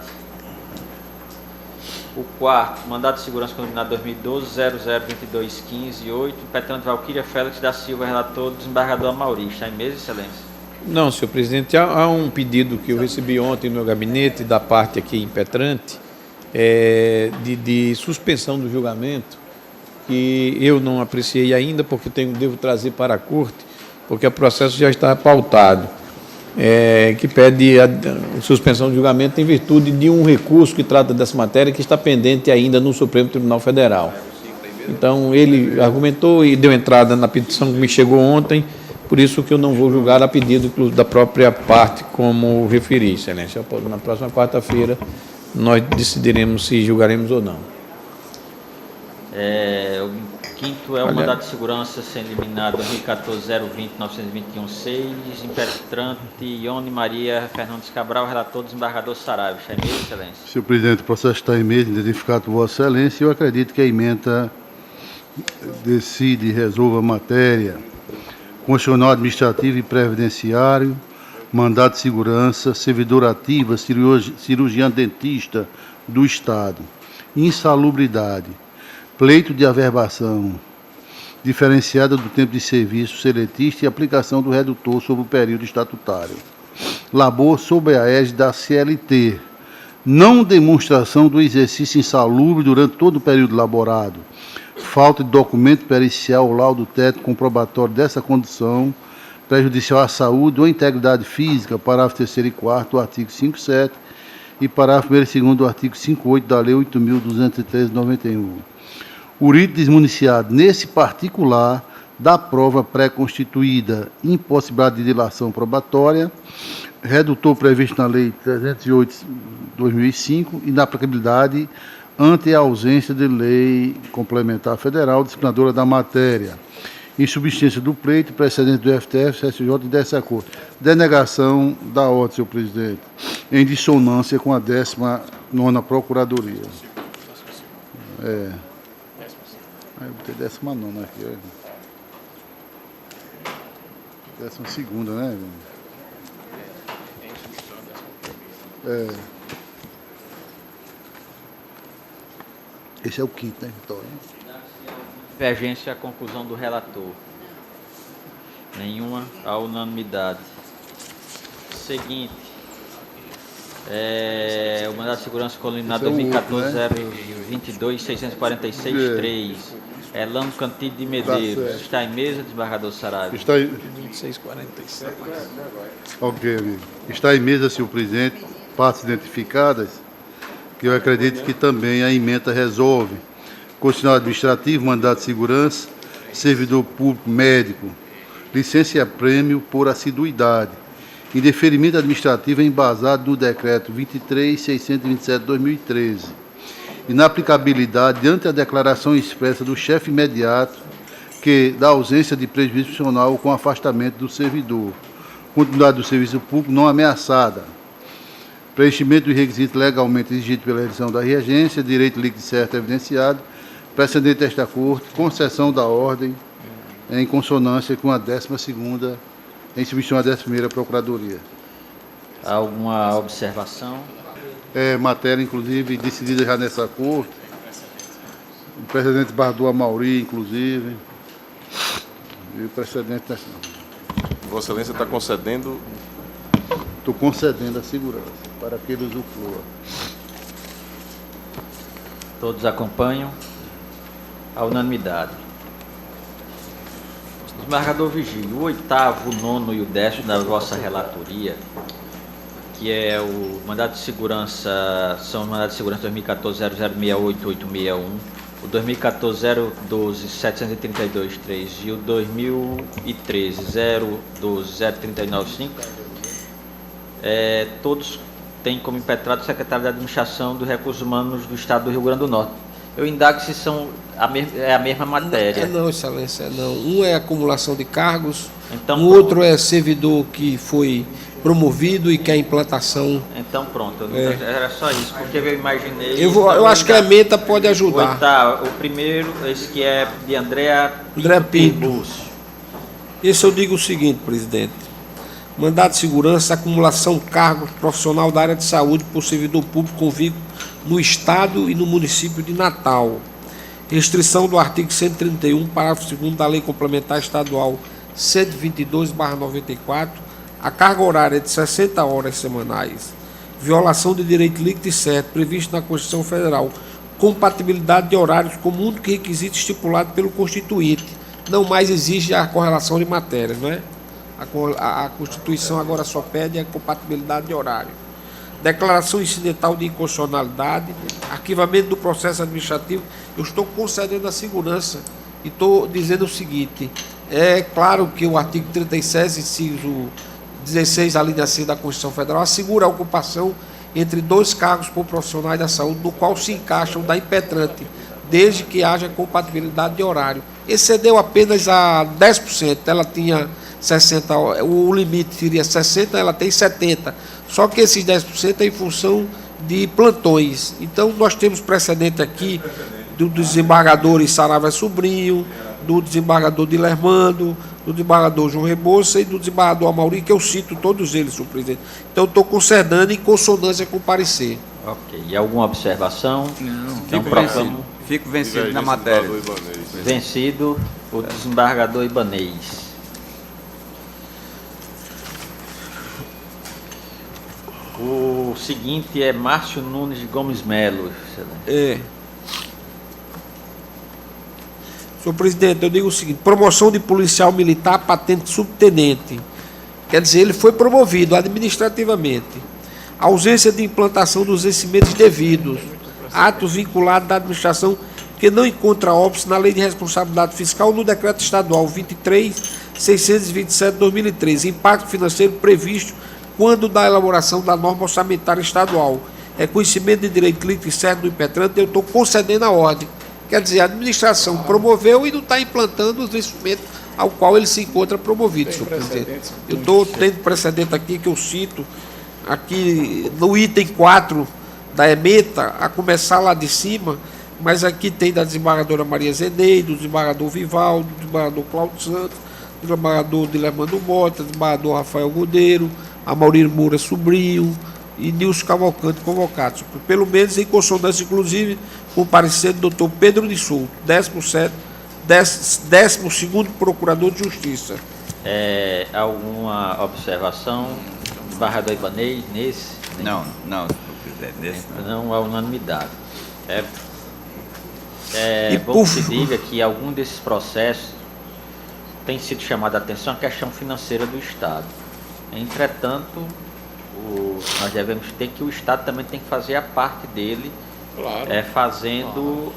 O quarto, mandato de segurança condominado 2012-002215-8, impetrante Valquíria Félix da Silva, relator do desembargador Amauri. Está em mesa, Excelência? Não, senhor presidente, há um pedido que eu recebi ontem no meu gabinete, da parte aqui impetrante, de suspensão do julgamento, que eu não apreciei ainda, porque devo trazer para a Corte, porque o processo já está pautado, que pede a suspensão do julgamento em virtude de um recurso que trata dessa matéria, que está pendente ainda no Supremo Tribunal Federal. Então, ele argumentou e deu entrada na petição que me chegou ontem, por isso que eu não vou julgar a pedido da própria parte, como referi, Excelência. Na próxima quarta-feira, nós decidiremos se julgaremos ou não. O quinto é o mandato de segurança sendo eliminado 2014-020-921-6, impetrante Ione Maria Fernandes Cabral, relator do desembargador Saraiva. Está em mesa, Excelência? Senhor presidente, o processo está em mesa, identificado por Vossa Excelência, e eu acredito que a ementa decide e resolva a matéria constitucional, administrativo e previdenciário, mandato de segurança, servidor ativa, cirurgião dentista do Estado, insalubridade, pleito de averbação diferenciada do tempo de serviço seletista e aplicação do redutor sobre o período estatutário. labor sob a égide da CLT. Não demonstração do exercício insalubre durante todo o período laborado. Falta de documento pericial ou laudo técnico comprobatório dessa condição prejudicial à saúde ou à integridade física, parágrafo 3º e 4º do artigo 57 e parágrafo 1º e 2º do artigo 58 da Lei 8.213 de 91. O rito desmuniciado, nesse particular, da prova pré-constituída, impossibilidade de dilação probatória, redutor previsto na Lei 308 de 2005, inaplicabilidade ante a ausência de lei complementar federal disciplinadora da matéria. Insubsistência do pleito, precedente do FTF, CSJ e desse acordo. Denegação da ordem, senhor presidente, em dissonância com a 19ª Procuradoria. Eu botei 19ª aqui, 12ª, né? Esse é o 5º, né, Vitória? Divergência à conclusão do relator. Nenhuma à unanimidade. Seguinte. O mandado de segurança combinado 2014-022-646-3. Elano Cantilho de Medeiros. Está em mesa, desembargador Saraiva? Está em... 2647. Ok, amigo. Está em mesa, senhor presidente, partes identificadas, que eu acredito que também a emenda resolve. Constitucional administrativo, mandado de segurança, servidor público médico, licença e prêmio por assiduidade. Indeferimento administrativo embasado no decreto 23.627 de 2013. Inaplicabilidade diante da declaração expressa do chefe imediato que da ausência de prejuízo funcional com afastamento do servidor. Continuidade do serviço público não ameaçada. Preenchimento do requisito legalmente exigido pela revisão da regência, direito líquido certo evidenciado, precedente desta Corte, concessão da ordem em consonância com a 12ª, em substituição à 11ª Procuradoria. Alguma observação? Matéria, inclusive, decidida já nessa Corte. O precedente Bardou Amauri, inclusive. E o precedente... Vossa Excelência está concedendo... Estou concedendo a segurança para que ele usufrua. Todos acompanham? A unanimidade. Desembargador Vigílio, o 8º, o 9º e o 10º da vossa relatoria, que é o mandado de segurança, são os mandados de segurança 2014-0068-861, o 2014-012-732-3 e o 2013-012-0395, todos têm como impetrado o secretário de Administração dos Recursos Humanos do Estado do Rio Grande do Norte. Eu indago se são a mesma matéria. Não, excelência, não. Um é acumulação de cargos, então, o outro é servidor que foi promovido e quer implantação. Então pronto, era só isso, porque eu imaginei... Eu acho que a emenda pode ajudar. O primeiro, esse que é de André Pinto. Esse eu digo o seguinte, presidente. Mandado de segurança, acumulação de cargos profissional da área de saúde por servidor público convicto no Estado e no município de Natal. Restrição do artigo 131, parágrafo 2º da Lei Complementar Estadual 122/94, a carga horária de 60 horas semanais. Violação de direito líquido e certo, previsto na Constituição Federal. Compatibilidade de horários como único requisito estipulado pelo Constituinte. Não mais exige a correlação de matérias, não é? A Constituição agora só pede a compatibilidade de horário. Declaração incidental de inconstitucionalidade, arquivamento do processo administrativo. Eu estou concedendo a segurança e estou dizendo o seguinte: é claro que o artigo 37, inciso 16, a linha C da Constituição Federal, assegura a ocupação entre 2 cargos por profissionais da saúde, no qual se encaixam da impetrante, desde que haja compatibilidade de horário. Excedeu apenas a 10%, ela tinha 60, o limite seria 60, ela tem 70. Só que esses 10% é em função de plantões. Então, nós temos precedente aqui do desembargador Saraiva Sobrinho, do desembargador Dilermando, do desembargador João Rebouça e do desembargador Amauri, que eu cito todos eles, senhor presidente. Então, estou concedendo em consonância com o parecer. Ok. E alguma observação? Não. Então, Fico vencido na matéria. Vencido o desembargador Ibanez. O seguinte é Márcio Nunes de Gomes Melo, excelência. Senhor presidente, eu digo o seguinte: promoção de policial militar, patente subtenente. Quer dizer, ele foi promovido administrativamente. Ausência de implantação dos vencimentos devidos. Atos vinculados da administração que não encontra óbice na Lei de Responsabilidade Fiscal no Decreto Estadual 23.627/2013. Impacto financeiro previsto quando da elaboração da norma orçamentária estadual. Reconhecimento de direito líquido e certo do impetrante, eu estou concedendo a ordem. Quer dizer, a administração promoveu e não está implantando os vencimentos ao qual ele se encontra promovido, senhor presidente. Eu estou tendo precedente aqui que eu cito, aqui no item 4 da ementa, a começar lá de cima, mas aqui tem da desembargadora Maria Zeneide, do desembargador Vivaldo, do desembargador Cláudio Santos, do desembargador Dilermando Mota, do desembargador Rafael Godeiro, Amaurir Moura Sobrinho e Nilson Cavalcante convocados. Pelo menos em consonância, inclusive, com o parecer do doutor Pedro de Souto, 12º Procurador de Justiça. Alguma observação do desembargador Ibanez nesse? Não, senhor presidente, nesse não. Não há unanimidade. Bom que se diga que algum desses processos tem sido chamada a atenção a questão financeira do Estado. Entretanto, nós devemos ter que o Estado também tem que fazer a parte dele, Claro. fazendo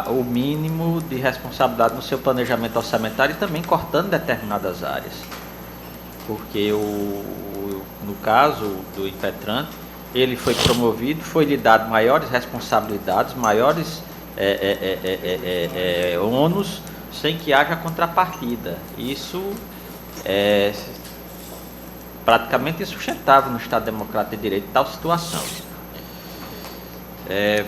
o mínimo de responsabilidade no seu planejamento orçamentário e também cortando determinadas áreas. Porque, no caso do impetrante, ele foi promovido, foi-lhe dado maiores responsabilidades, maiores ônus, sem que haja contrapartida. Isso é praticamente insustentável no Estado Democrático de Direito, tal situação.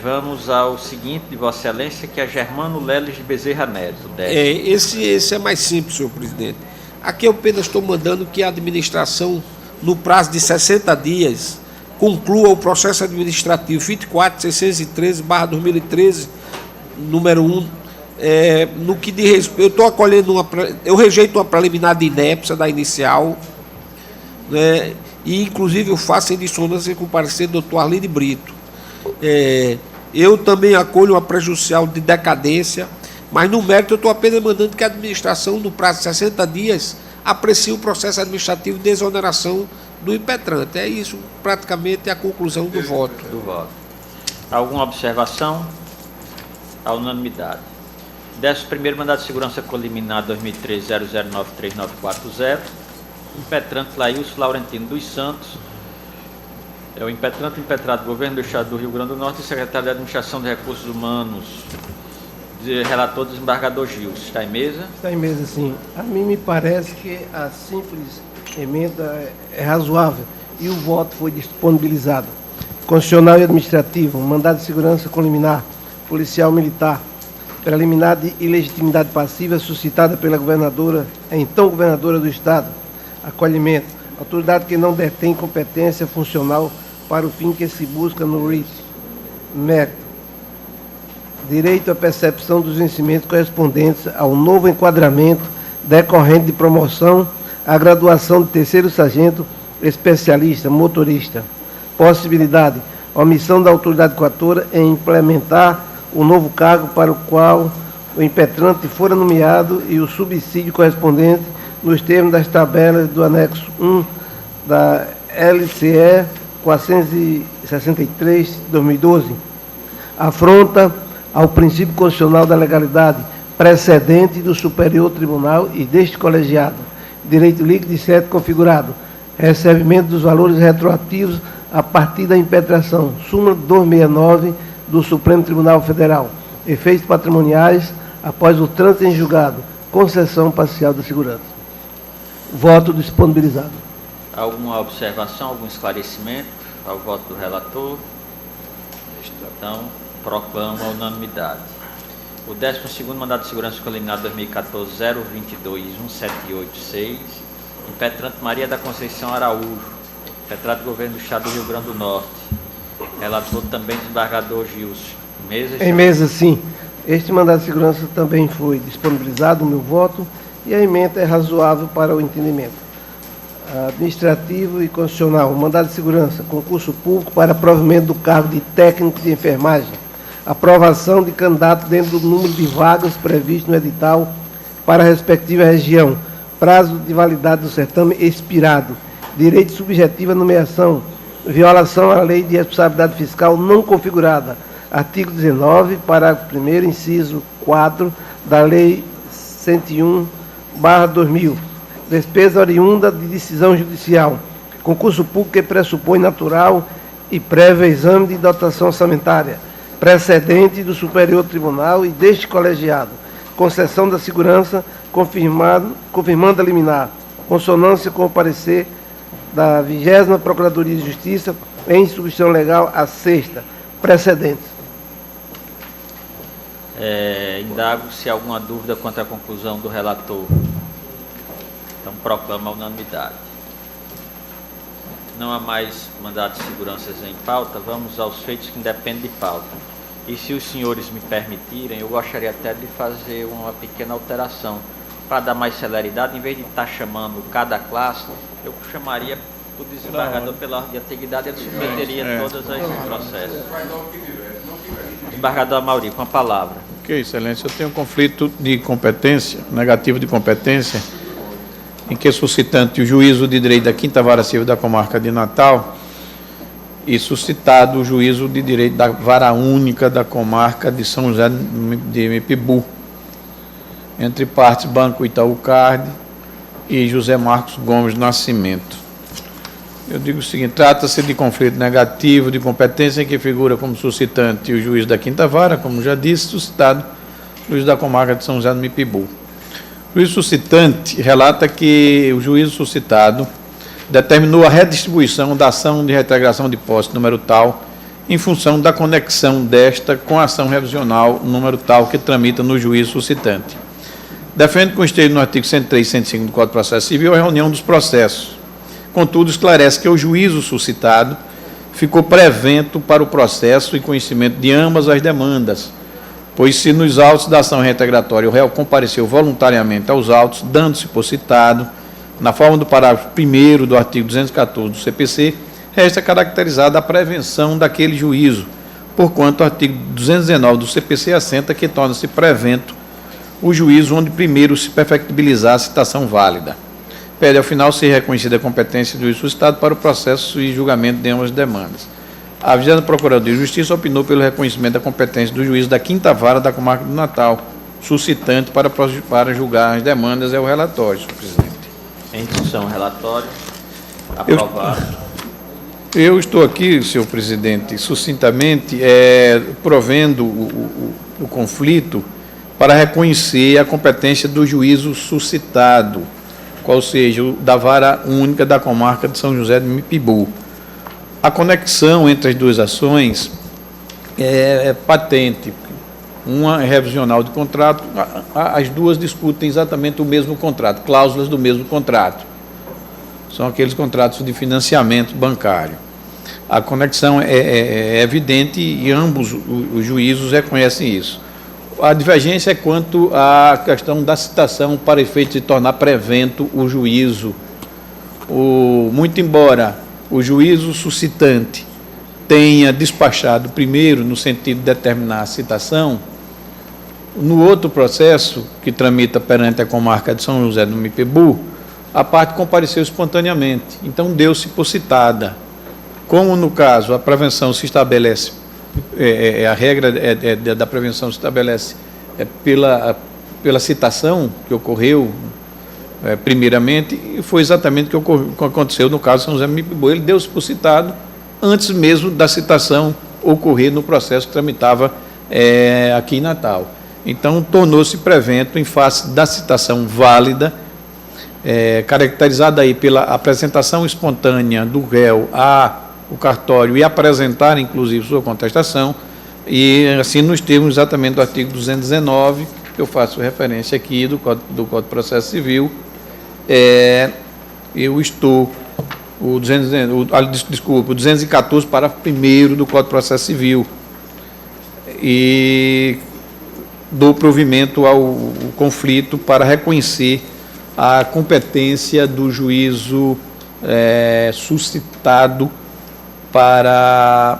Vamos ao seguinte de Vossa Excelência, que é Germano Leles de Bezerra Neto. Esse é mais simples, senhor presidente. Aqui eu apenas estou mandando que a administração, no prazo de 60 dias, conclua o processo administrativo 24.613/2013, número 1, no que de respeito, eu estou acolhendo eu rejeito uma preliminar de inépcia da inicial, né, e inclusive eu faço em dissonância com o parecer do doutor Arlindo Brito. Eu também acolho uma prejudicial de decadência, mas no mérito eu estou apenas mandando que a administração, no prazo de 60 dias, aprecie o processo administrativo de exoneração do impetrante. É isso, praticamente, a conclusão do voto. Alguma observação? A unanimidade. 11º Mandado de Segurança Coliminar 2013-0093-940. Impetrante Laílson Laurentino dos Santos. É o impetrante impetrado do Governo do Estado do Rio Grande do Norte e secretário de Administração de Recursos Humanos, relator do desembargador Gilson. Está em mesa? Está em mesa, sim. A mim me parece que a simples emenda é razoável e o voto foi disponibilizado. Constitucional e administrativo, mandado de segurança coliminar, policial militar, preliminar de ilegitimidade passiva suscitada pela governadora, então governadora do Estado, acolhimento, autoridade que não detém competência funcional para o fim que se busca no RIT, mérito, direito à percepção dos vencimentos correspondentes ao novo enquadramento decorrente de promoção à graduação de terceiro sargento especialista, motorista, possibilidade, omissão da autoridade coatora em implementar o novo cargo para o qual o impetrante fora nomeado e o subsídio correspondente nos termos das tabelas do anexo 1 da LCE 463/2012, afronta ao princípio constitucional da legalidade precedente do Superior Tribunal e deste colegiado, direito líquido e certo configurado, recebimento dos valores retroativos a partir da impetração, súmula 269 do Supremo Tribunal Federal, efeitos patrimoniais após o trânsito em julgado, concessão parcial da segurança. Voto disponibilizado. Alguma observação, algum esclarecimento ao voto do relator? Então, proclamo a unanimidade. O 12º Mandado de Segurança Coliminar 2014-022-1786, impetrante Maria da Conceição Araújo, impetrado do Governo do Estado do Rio Grande do Norte, relator também desembargador Gilson. Mesa? Em mesa, sim. Este mandado de segurança também foi disponibilizado, o meu voto, e a emenda é razoável para o entendimento. administrativo e constitucional. Mandado de segurança, concurso público para provimento do cargo de técnico de enfermagem. Aprovação de candidato dentro do número de vagas previsto no edital para a respectiva região. Prazo de validade do certame expirado. Direito subjetivo à nomeação. Violação à lei de responsabilidade fiscal não configurada. Artigo 19, parágrafo 1º, inciso 4 da Lei 101/2000. Despesa oriunda de decisão judicial. Concurso público que pressupõe natural e prévio exame de dotação orçamentária. Precedente do Superior Tribunal e deste colegiado. Concessão da segurança, confirmando a liminar. Consonância com o parecer da 20ª Procuradoria de Justiça em substituição legal à 6ª. Precedentes. Indago se há alguma dúvida quanto à conclusão do relator. Então, proclama a unanimidade. Não há mais mandados de segurança em pauta, vamos aos feitos que independem de pauta. E se os senhores me permitirem, eu gostaria até de fazer uma pequena alteração. Para dar mais celeridade, em vez de estar chamando cada classe, eu chamaria o desembargador pela ordem de antiguidade, ele submeteria todos os processos. Desembargador Amaury, com a palavra. Ok, excelência. Eu tenho um conflito de competência, negativo de competência, em que suscitante o juízo de direito da 5ª Vara Civil da Comarca de Natal e suscitado o juízo de direito da Vara Única da Comarca de São José de Mipibu, entre partes Banco Itaú Card e José Marcos Gomes Nascimento. Eu digo o seguinte: trata-se de conflito negativo de competência em que figura como suscitante o juiz da 5ª Vara, como já disse, suscitado o juiz da Comarca de São José do Mipibu. O juiz suscitante relata que o juízo suscitado determinou a redistribuição da ação de reintegração de posse número tal em função da conexão desta com a ação revisional número tal que tramita no juízo suscitante. Defende com esteio no artigo 103 e 105 do Código de Processo Civil a reunião dos processos. Contudo, esclarece que o juízo suscitado ficou prevento para o processo e conhecimento de ambas as demandas, pois se nos autos da ação reintegratória o réu compareceu voluntariamente aos autos, dando-se por citado, na forma do parágrafo 1º do artigo 214 do CPC, resta caracterizada a prevenção daquele juízo, porquanto o artigo 219 do CPC assenta que torna-se prevento o juízo onde primeiro se perfectibilizar a citação válida. Pede, ao final, ser reconhecida a competência do juiz suscitado para o processo e julgamento de ambas as demandas. A 20ª Procuradoria de Justiça opinou pelo reconhecimento da competência do juiz da 5ª Vara da Comarca do Natal, suscitante para julgar as demandas é o relatório, senhor presidente. Em discussão, relatório. Aprovado. Eu estou aqui, senhor presidente, sucintamente, provendo o conflito para reconhecer a competência do juízo suscitado, qual seja o da Vara Única da Comarca de São José de Mipibu. A conexão entre as duas ações é patente. Uma é revisional de contrato, as duas discutem exatamente o mesmo contrato, cláusulas do mesmo contrato. São aqueles contratos de financiamento bancário. A conexão é evidente e ambos os juízos reconhecem isso. A divergência é quanto à questão da citação para efeito de tornar prevento o juízo. Muito embora o juízo suscitante tenha despachado primeiro no sentido de determinar a citação, no outro processo que tramita perante a comarca de São José do Mipibu, a parte compareceu espontaneamente, então deu-se por citada. Como no caso a prevenção se estabelece, a regra da prevenção se estabelece pela citação que ocorreu primeiramente, e foi exatamente o que aconteceu no caso de São José do Mipibu. Ele deu-se por citado antes mesmo da citação ocorrer no processo que tramitava aqui em Natal. Então, tornou-se prevento em face da citação válida, caracterizada aí pela apresentação espontânea do réu ao cartório e apresentar, inclusive, sua contestação, e assim nos termos exatamente do artigo 219, que eu faço referência aqui do Código de Processo Civil, eu estou, o 214, parágrafo 1º do Código de Processo Civil, e dou provimento ao conflito para reconhecer a competência do juízo suscitado para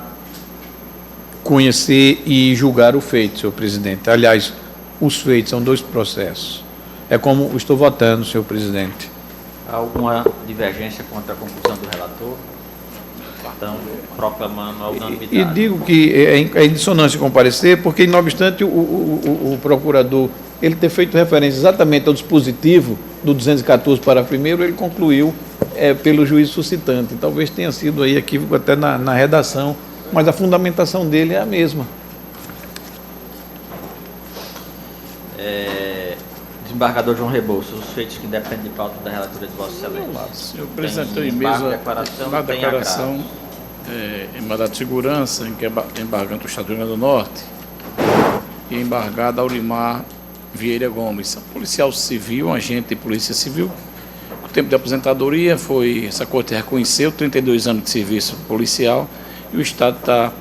conhecer e julgar o feito, senhor presidente. Aliás, os feitos são 2 processos. É como estou votando, senhor presidente. Há alguma divergência contra a conclusão do relator? Então, proclamando a unanimidade. E digo que é em dissonância com o parecer, porque, não obstante o procurador ele ter feito referência exatamente ao dispositivo do 214 parágrafo 1º, ele concluiu pelo juiz suscitante. Talvez tenha sido aí equívoco até na redação, mas a fundamentação dele é a mesma. Desembargador João Rebouças, os feitos que dependem de pauta da relatoria de Vossa Excelência. Senhor presidente, em mesa na declaração em mandado de segurança, em que é embargante do Estado do Rio Grande do Norte, e embargado Aurimar Vieira Gomes, policial civil, agente de polícia civil. O tempo de aposentadoria essa corte reconheceu 32 anos de serviço policial, e o Estado está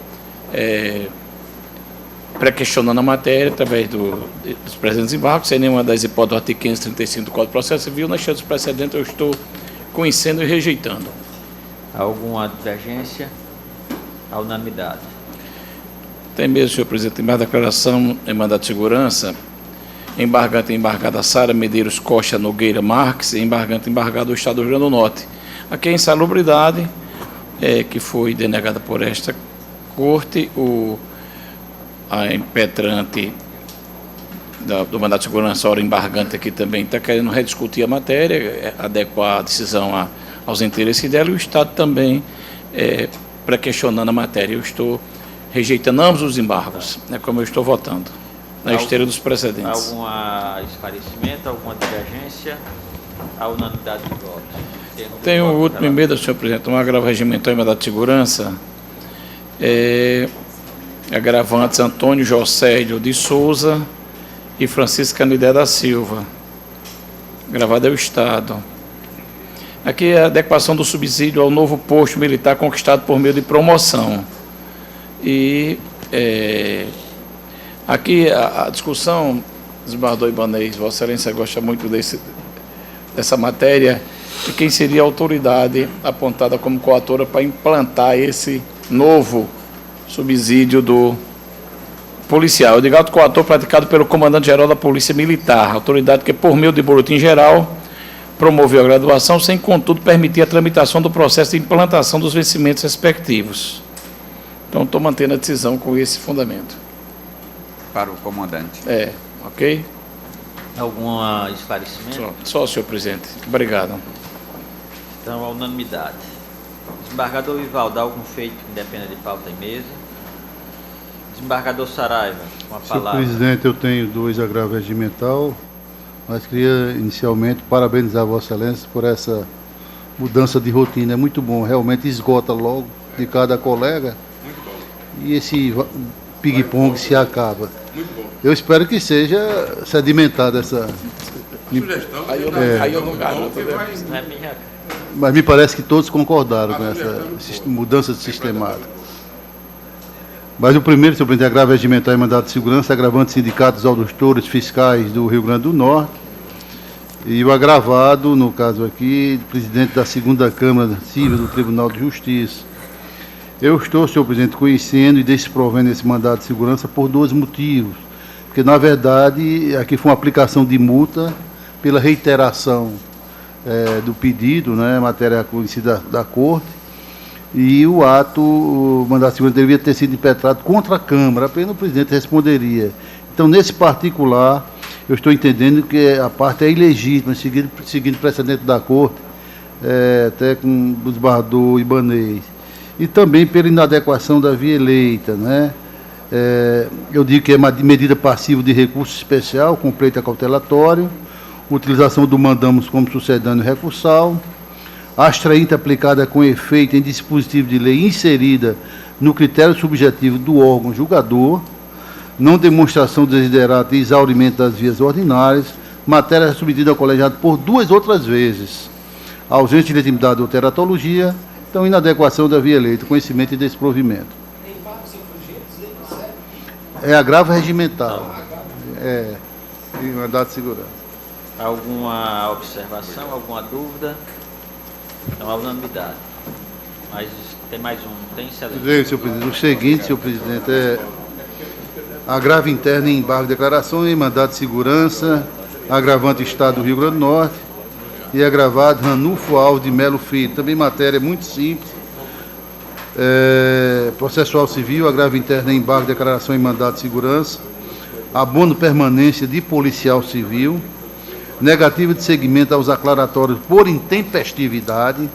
pré-questionando a matéria através dos presentes embargos, sem nenhuma das hipóteses do artigo 535 do Código de Processo Civil. Na cheia dos precedentes, eu estou conhecendo e rejeitando. Alguma divergência? A unanimidade. Tem mesmo, senhor presidente, em mais declaração em mandado de segurança, embargante e embargada Sara Medeiros Costa Nogueira Marques, e embargado do Estado do Rio Grande do Norte. Aqui é insalubridade, que foi denegada por esta corte. A impetrante do mandato de segurança, a hora embargante aqui também está querendo rediscutir a matéria, adequar a decisão aos interesses dela, e o Estado também pré-questionando a matéria. Eu estou rejeitando ambos os embargos, como eu estou votando, na esteira dos precedentes. Algum esclarecimento, alguma divergência? A unanimidade de votos. Tem o último emenda, senhor presidente, um agravo regimental em mandato de segurança. Agravantes Antônio Josélio de Souza e Francisca Nidé da Silva. Gravado é o Estado. Aqui é a adequação do subsídio ao novo posto militar conquistado por meio de promoção. E aqui a discussão, desembargador Ibanez, Vossa Excelência gosta muito dessa matéria, de quem seria a autoridade apontada como coautora para implantar esse novo subsídio do policial. Eu digo auto coator praticado pelo comandante-geral da Polícia Militar, autoridade que, por meio de boletim geral, promoveu a graduação, sem, contudo, permitir a tramitação do processo de implantação dos vencimentos respectivos. Então, estou mantendo a decisão com esse fundamento. Para o comandante. Ok? Algum esclarecimento? Só, senhor presidente. Obrigado. Então, a unanimidade. Desembargador Vivaldo, algum feito que dependa de pauta em mesa? Desembargador Saraiva, com a palavra. Senhor presidente, eu tenho 2 agravos regimental, mas queria inicialmente parabenizar Vossa Excelência por essa mudança de rotina. É muito bom, realmente esgota logo de cada colega e esse ping-pong se acaba. Eu espero que seja sedimentada essa Sugestão. Aí eu não garanto. Mas me parece que todos concordaram com essa mudança de sistemática. Mas o primeiro, senhor presidente, agravo regimental e mandado de segurança, agravante sindicatos auditores fiscais do Rio Grande do Norte. E o agravado, no caso aqui, presidente da 2ª Câmara Civil do Tribunal de Justiça. Eu estou, senhor presidente, conhecendo e desprovendo esse mandado de segurança por 2 motivos. Porque, na verdade, aqui foi uma aplicação de multa pela reiteração do pedido, matéria conhecida da Corte, e o mandado de segurança deveria ter sido impetrado contra a Câmara, apenas o presidente responderia. Então, nesse particular, eu estou entendendo que a parte é ilegítima, seguindo o precedente da Corte, até com o desembargador Ibanez. E também pela inadequação da via eleita, eu digo que é uma medida passiva de recurso especial, com pleito cautelatório, utilização do mandamos como sucedâneo recursal, abstrainte aplicada com efeito em dispositivo de lei inserida no critério subjetivo do órgão julgador, não demonstração de desiderato e exaurimento das vias ordinárias, matéria submetida ao colegiado por 2 outras vezes, ausência de legitimidade ou teratologia, então inadequação da via eleita, conhecimento e desprovimento. É agravo regimental. Mandado de segurança. Alguma observação, alguma dúvida? Então, a unanimidade. Mas tem mais um, não tem, excelência? Senhor presidente. O seguinte, senhor presidente, é agravo interno em embargo de declarações, mandado de segurança, agravante Estado do Rio Grande do Norte e agravado Ranulfo Alves de Melo Filho. Também matéria muito simples. Processual civil, agravo interno em embargo de declaração e mandado de segurança, abono permanência de policial civil, negativa de seguimento aos aclaratórios por intempestividade,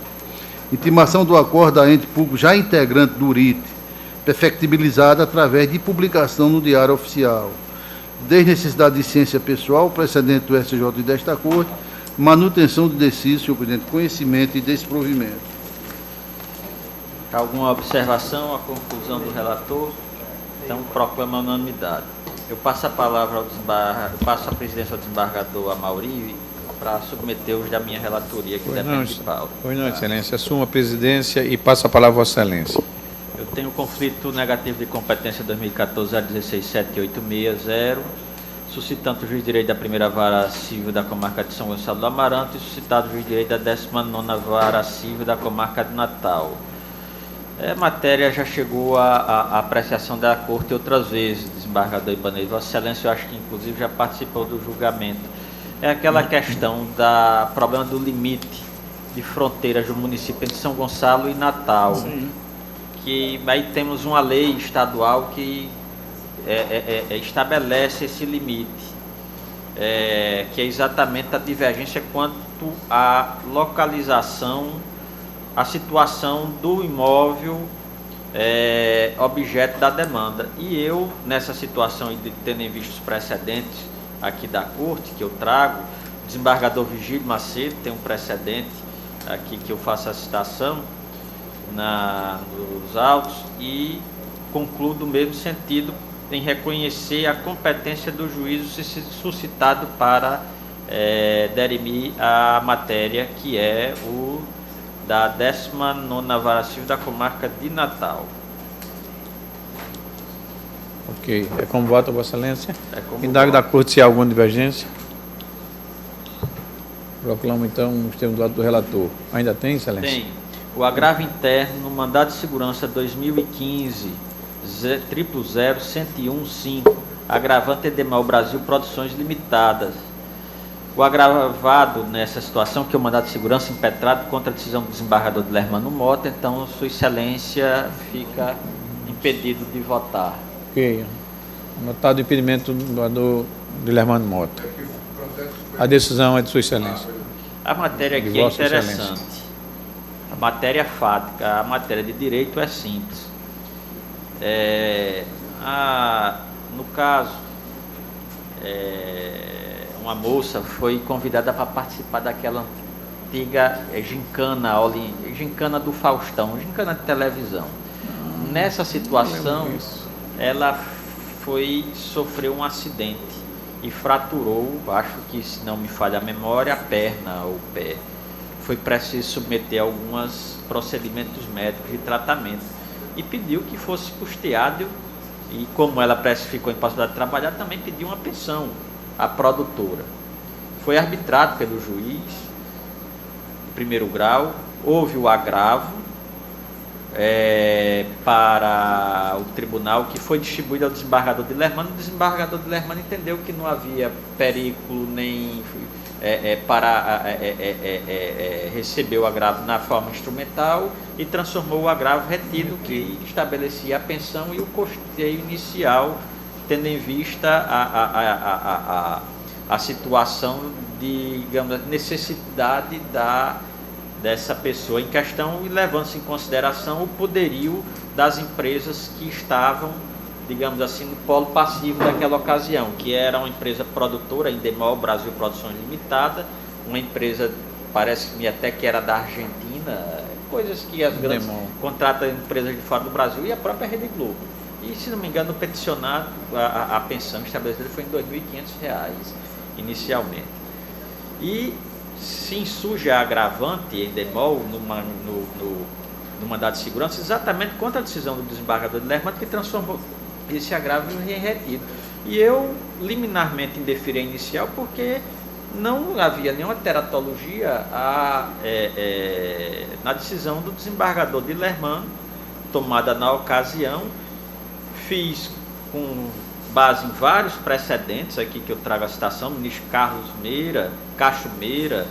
intimação do acordo a ente público já integrante do RIT, perfectibilizada através de publicação no Diário Oficial, desnecessidade de ciência pessoal, precedente do STJ e desta Corte, manutenção do deciso, senhor presidente, conhecimento e desprovimento. Alguma observação à conclusão do relator? Então, proclama a unanimidade. Eu passo a palavra ao passo a presidência ao desembargador Amauri para submeter os da minha relatoria, que depende de pauta. Pois não, excelência. Assumo a presidência e passo a palavra à vossa excelência. Eu tenho conflito negativo de competência 2014-0167860, suscitando o juiz de direito da primeira vara civil da comarca de São Gonçalo do Amaranto e suscitado o juiz de direito da 19ª vara civil da comarca de Natal. A matéria já chegou à apreciação da Corte outras vezes, desembargador Ibanez. Vossa Excelência, eu acho que inclusive já participou do julgamento. É aquela questão do problema do limite de fronteiras do município de São Gonçalo e Natal. Sim. Que aí temos uma lei estadual que estabelece esse limite, que é exatamente a divergência quanto à localização, a situação do imóvel objeto da demanda. E eu, nessa situação, tendo em vista os precedentes aqui da Corte, que eu trago, o desembargador Vigílio Macedo tem um precedente aqui que eu faço a citação nos autos, e concluo do mesmo sentido em reconhecer a competência do juízo suscitado para derimir a matéria, que é o da 19ª Vara Civil da comarca de Natal. Ok. É como vota, Vossa Excelência? Indago da Corte se há alguma divergência. Proclamo, então, os termos do ato do relator. Ainda tem, Excelência? Tem. O agravo interno no mandado de segurança 2015-000-1015, agravante Edemar Brasil Produções Limitadas. O agravado nessa situação, que é o mandado de segurança impetrado contra a decisão do desembargador Dilermano Mota, então Sua Excelência fica impedido de votar. Ok. Anotado o impedimento do Dilermano Mota. A decisão é de Sua Excelência. A matéria aqui é interessante. A matéria fática, a matéria de direito é simples. No caso, uma moça foi convidada para participar daquela antiga gincana do Faustão, gincana de televisão. Nessa situação, ela sofreu um acidente e fraturou, acho que, se não me falha a memória, a perna ou o pé. Foi preciso submeter alguns procedimentos médicos de tratamento e pediu que fosse custeado, e como ela ficou impossibilitada de trabalhar, também pediu uma pensão à produtora. Foi arbitrado pelo juiz de primeiro grau, houve o agravo para o tribunal, que foi distribuído ao desembargador Dilermano. O desembargador Dilermano entendeu que não havia perigo nem receber o agravo na forma instrumental e transformou o agravo retido, que estabelecia a pensão e o custeio inicial, tendo em vista a situação de, digamos, a necessidade dessa pessoa em questão, e levando-se em consideração o poderio das empresas que estavam, digamos assim, no polo passivo daquela ocasião, que era uma empresa produtora, a Endemol Brasil Produções Limitada, uma empresa, parece-me até que era da Argentina, coisas que as grandes contratam empresas de fora do Brasil, e a própria Rede Globo. E, se não me engano, o peticionado, a pensão estabelecida foi em R$ 2.500 inicialmente. E se insurge a agravante em Endemol no mandado de segurança, exatamente contra a decisão do desembargador Dilermano, que transformou esse agravo em retido. E eu liminarmente indeferi a inicial, porque não havia nenhuma teratologia na decisão do desembargador Dilermano, tomada na ocasião. Fiz com base em vários precedentes aqui que eu trago a citação, ministro Carlos Meira, Cacho Meira,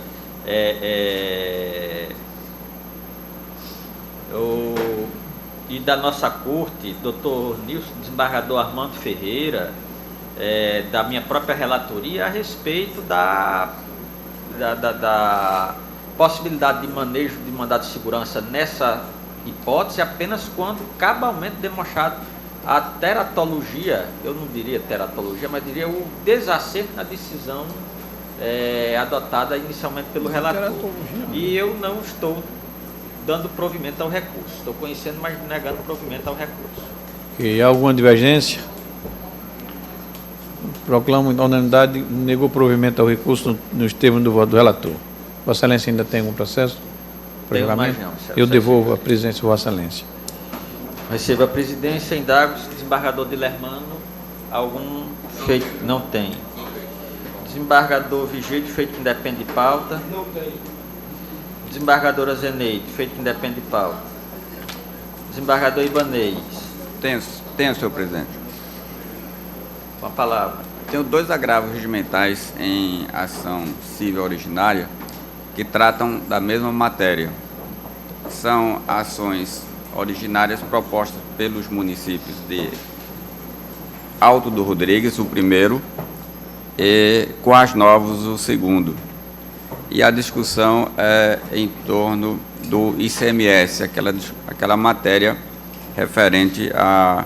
e da nossa corte, doutor Nilson, desembargador Armando Ferreira, da minha própria relatoria a respeito da possibilidade de manejo de mandado de segurança nessa hipótese apenas quando cabalmente demonstrado a teratologia, eu não diria teratologia, mas diria o desacerto na decisão adotada inicialmente pelo relator. E eu não estou dando provimento ao recurso. Estou conhecendo, mas negando provimento ao recurso. E há alguma divergência? Proclamo a unanimidade, negou provimento ao recurso nos termos do voto do relator. Vossa Excelência ainda tem algum processo? Tenho mais não, Excelência. Eu devolvo a presidência de Vossa Excelência. Recebo a presidência, indago, desembargador Dilermano, algum feito? Não tem. Desembargador Vigílio, feito que independe de pauta. Não tem. Desembargadora Zeneide, feito que independe de pauta. Desembargador Ibanez. Tenho, senhor presidente. Com a palavra. Tenho 2 agravos regimentais em ação civil originária que tratam da mesma matéria. São ações originárias propostas pelos municípios de Alto do Rodrigues, o primeiro, e Quais Novos, o segundo. E a discussão é em torno do ICMS, aquela matéria referente à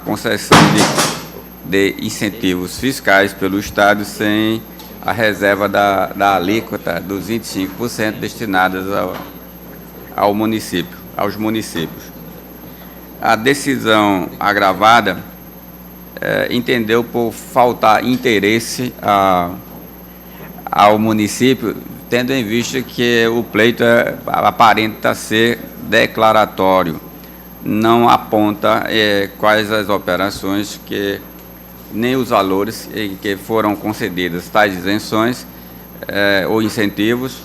concessão de incentivos fiscais pelo Estado sem a reserva da alíquota dos 25% destinadas aos municípios. A decisão agravada entendeu por faltar interesse ao município, tendo em vista que o pleito aparenta ser declaratório, não aponta quais as operações nem os valores que foram concedidas, tais isenções ou incentivos,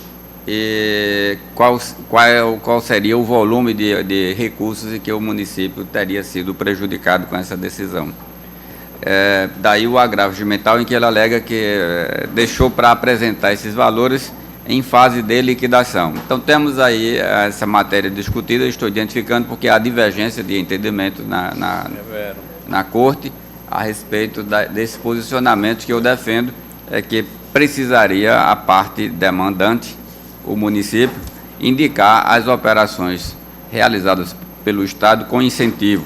e qual seria o volume de recursos em que o município teria sido prejudicado com essa decisão. Daí o agravo regimental em que ele alega que deixou para apresentar esses valores em fase de liquidação. Então temos aí essa matéria discutida, estou identificando porque há divergência de entendimento na Corte a respeito desse posicionamento que eu defendo, que precisaria a parte demandante, o município, indicar as operações realizadas pelo Estado com incentivo,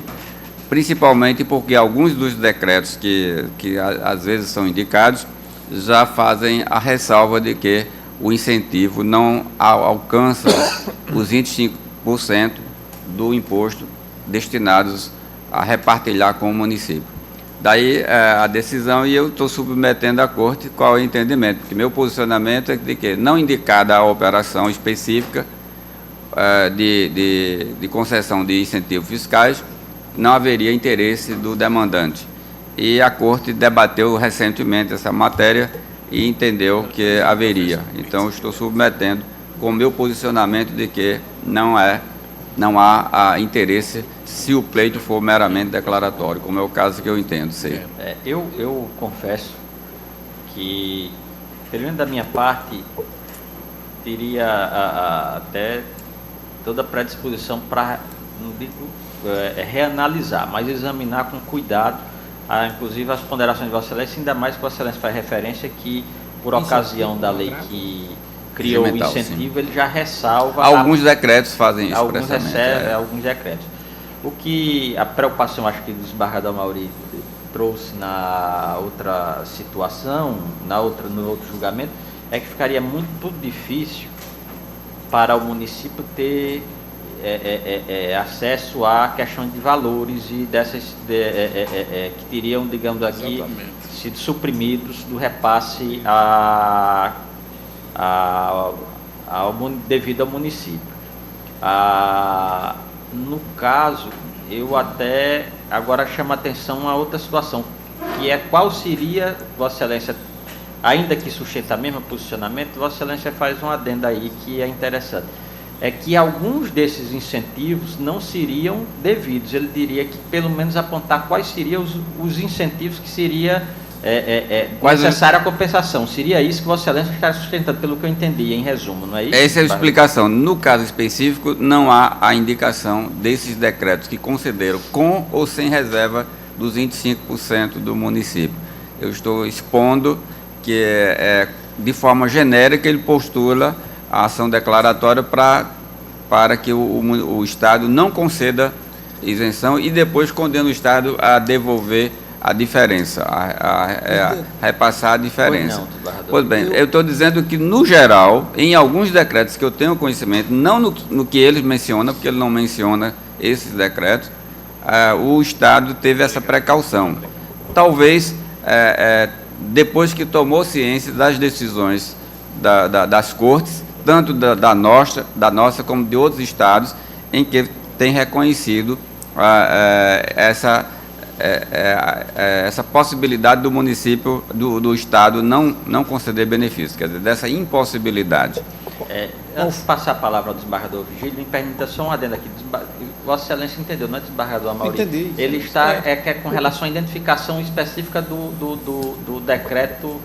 principalmente porque alguns dos decretos que às vezes são indicados já fazem a ressalva de que o incentivo não alcança os 25% do imposto destinados a repartilhar com o município. Daí a decisão, e eu estou submetendo à Corte qual é o entendimento, porque meu posicionamento é de que, não indicada a operação específica de concessão de incentivos fiscais, não haveria interesse do demandante. E a Corte debateu recentemente essa matéria e entendeu que haveria. Então, estou submetendo com o meu posicionamento de que não há interesse se o pleito for meramente declaratório, como é o caso que eu entendo ser. Eu confesso que, pelo menos da minha parte, teria até toda a predisposição para, não digo reanalisar, mas examinar com cuidado, inclusive as ponderações de Vossa Excelência, ainda mais que Vossa Excelência faz referência que, por ocasião da lei que criou o incentivo, ele já ressalva... Alguns decretos fazem isso. Alguns decretos. O que a preocupação, acho que o desembargador Mauri trouxe na outra situação, no outro julgamento, é que ficaria muito difícil para o município ter acesso à questão de valores e dessas que teriam, digamos aqui, sido suprimidos do repasse devido ao município. No caso, eu até agora chamo a atenção a outra situação, que é qual seria, Vossa Excelência ainda que sustenta o mesmo posicionamento, Vossa Excelência faz um adendo aí que é interessante. É que alguns desses incentivos não seriam devidos. Ele diria que pelo menos apontar quais seriam os incentivos que seria necessária a compensação. Seria isso que Vossa Excelência está sustentando, pelo que eu entendi, em resumo, não é isso? Essa é a explicação. No caso específico, não há a indicação desses decretos que concederam com ou sem reserva dos 25% do município. Eu estou expondo que de forma genérica ele postula a ação declaratória para que o Estado não conceda isenção e depois condena o Estado a devolver a diferença, a repassar a diferença. Pois bem, eu estou dizendo que, no geral, em alguns decretos que eu tenho conhecimento, não no que eles mencionam, porque ele não menciona esses decretos, o Estado teve essa precaução. Talvez, depois que tomou ciência das decisões das cortes, tanto da nossa como de outros estados, em que tem reconhecido essa possibilidade do município, do Estado, não conceder benefícios, quer dizer, dessa impossibilidade. Antes de passar a palavra ao desembargador Vigílio, me permita só um adendo aqui. Vossa Excelência entendeu, não é, desembargador Amauri? Entendi. Ele está com relação à identificação específica do decreto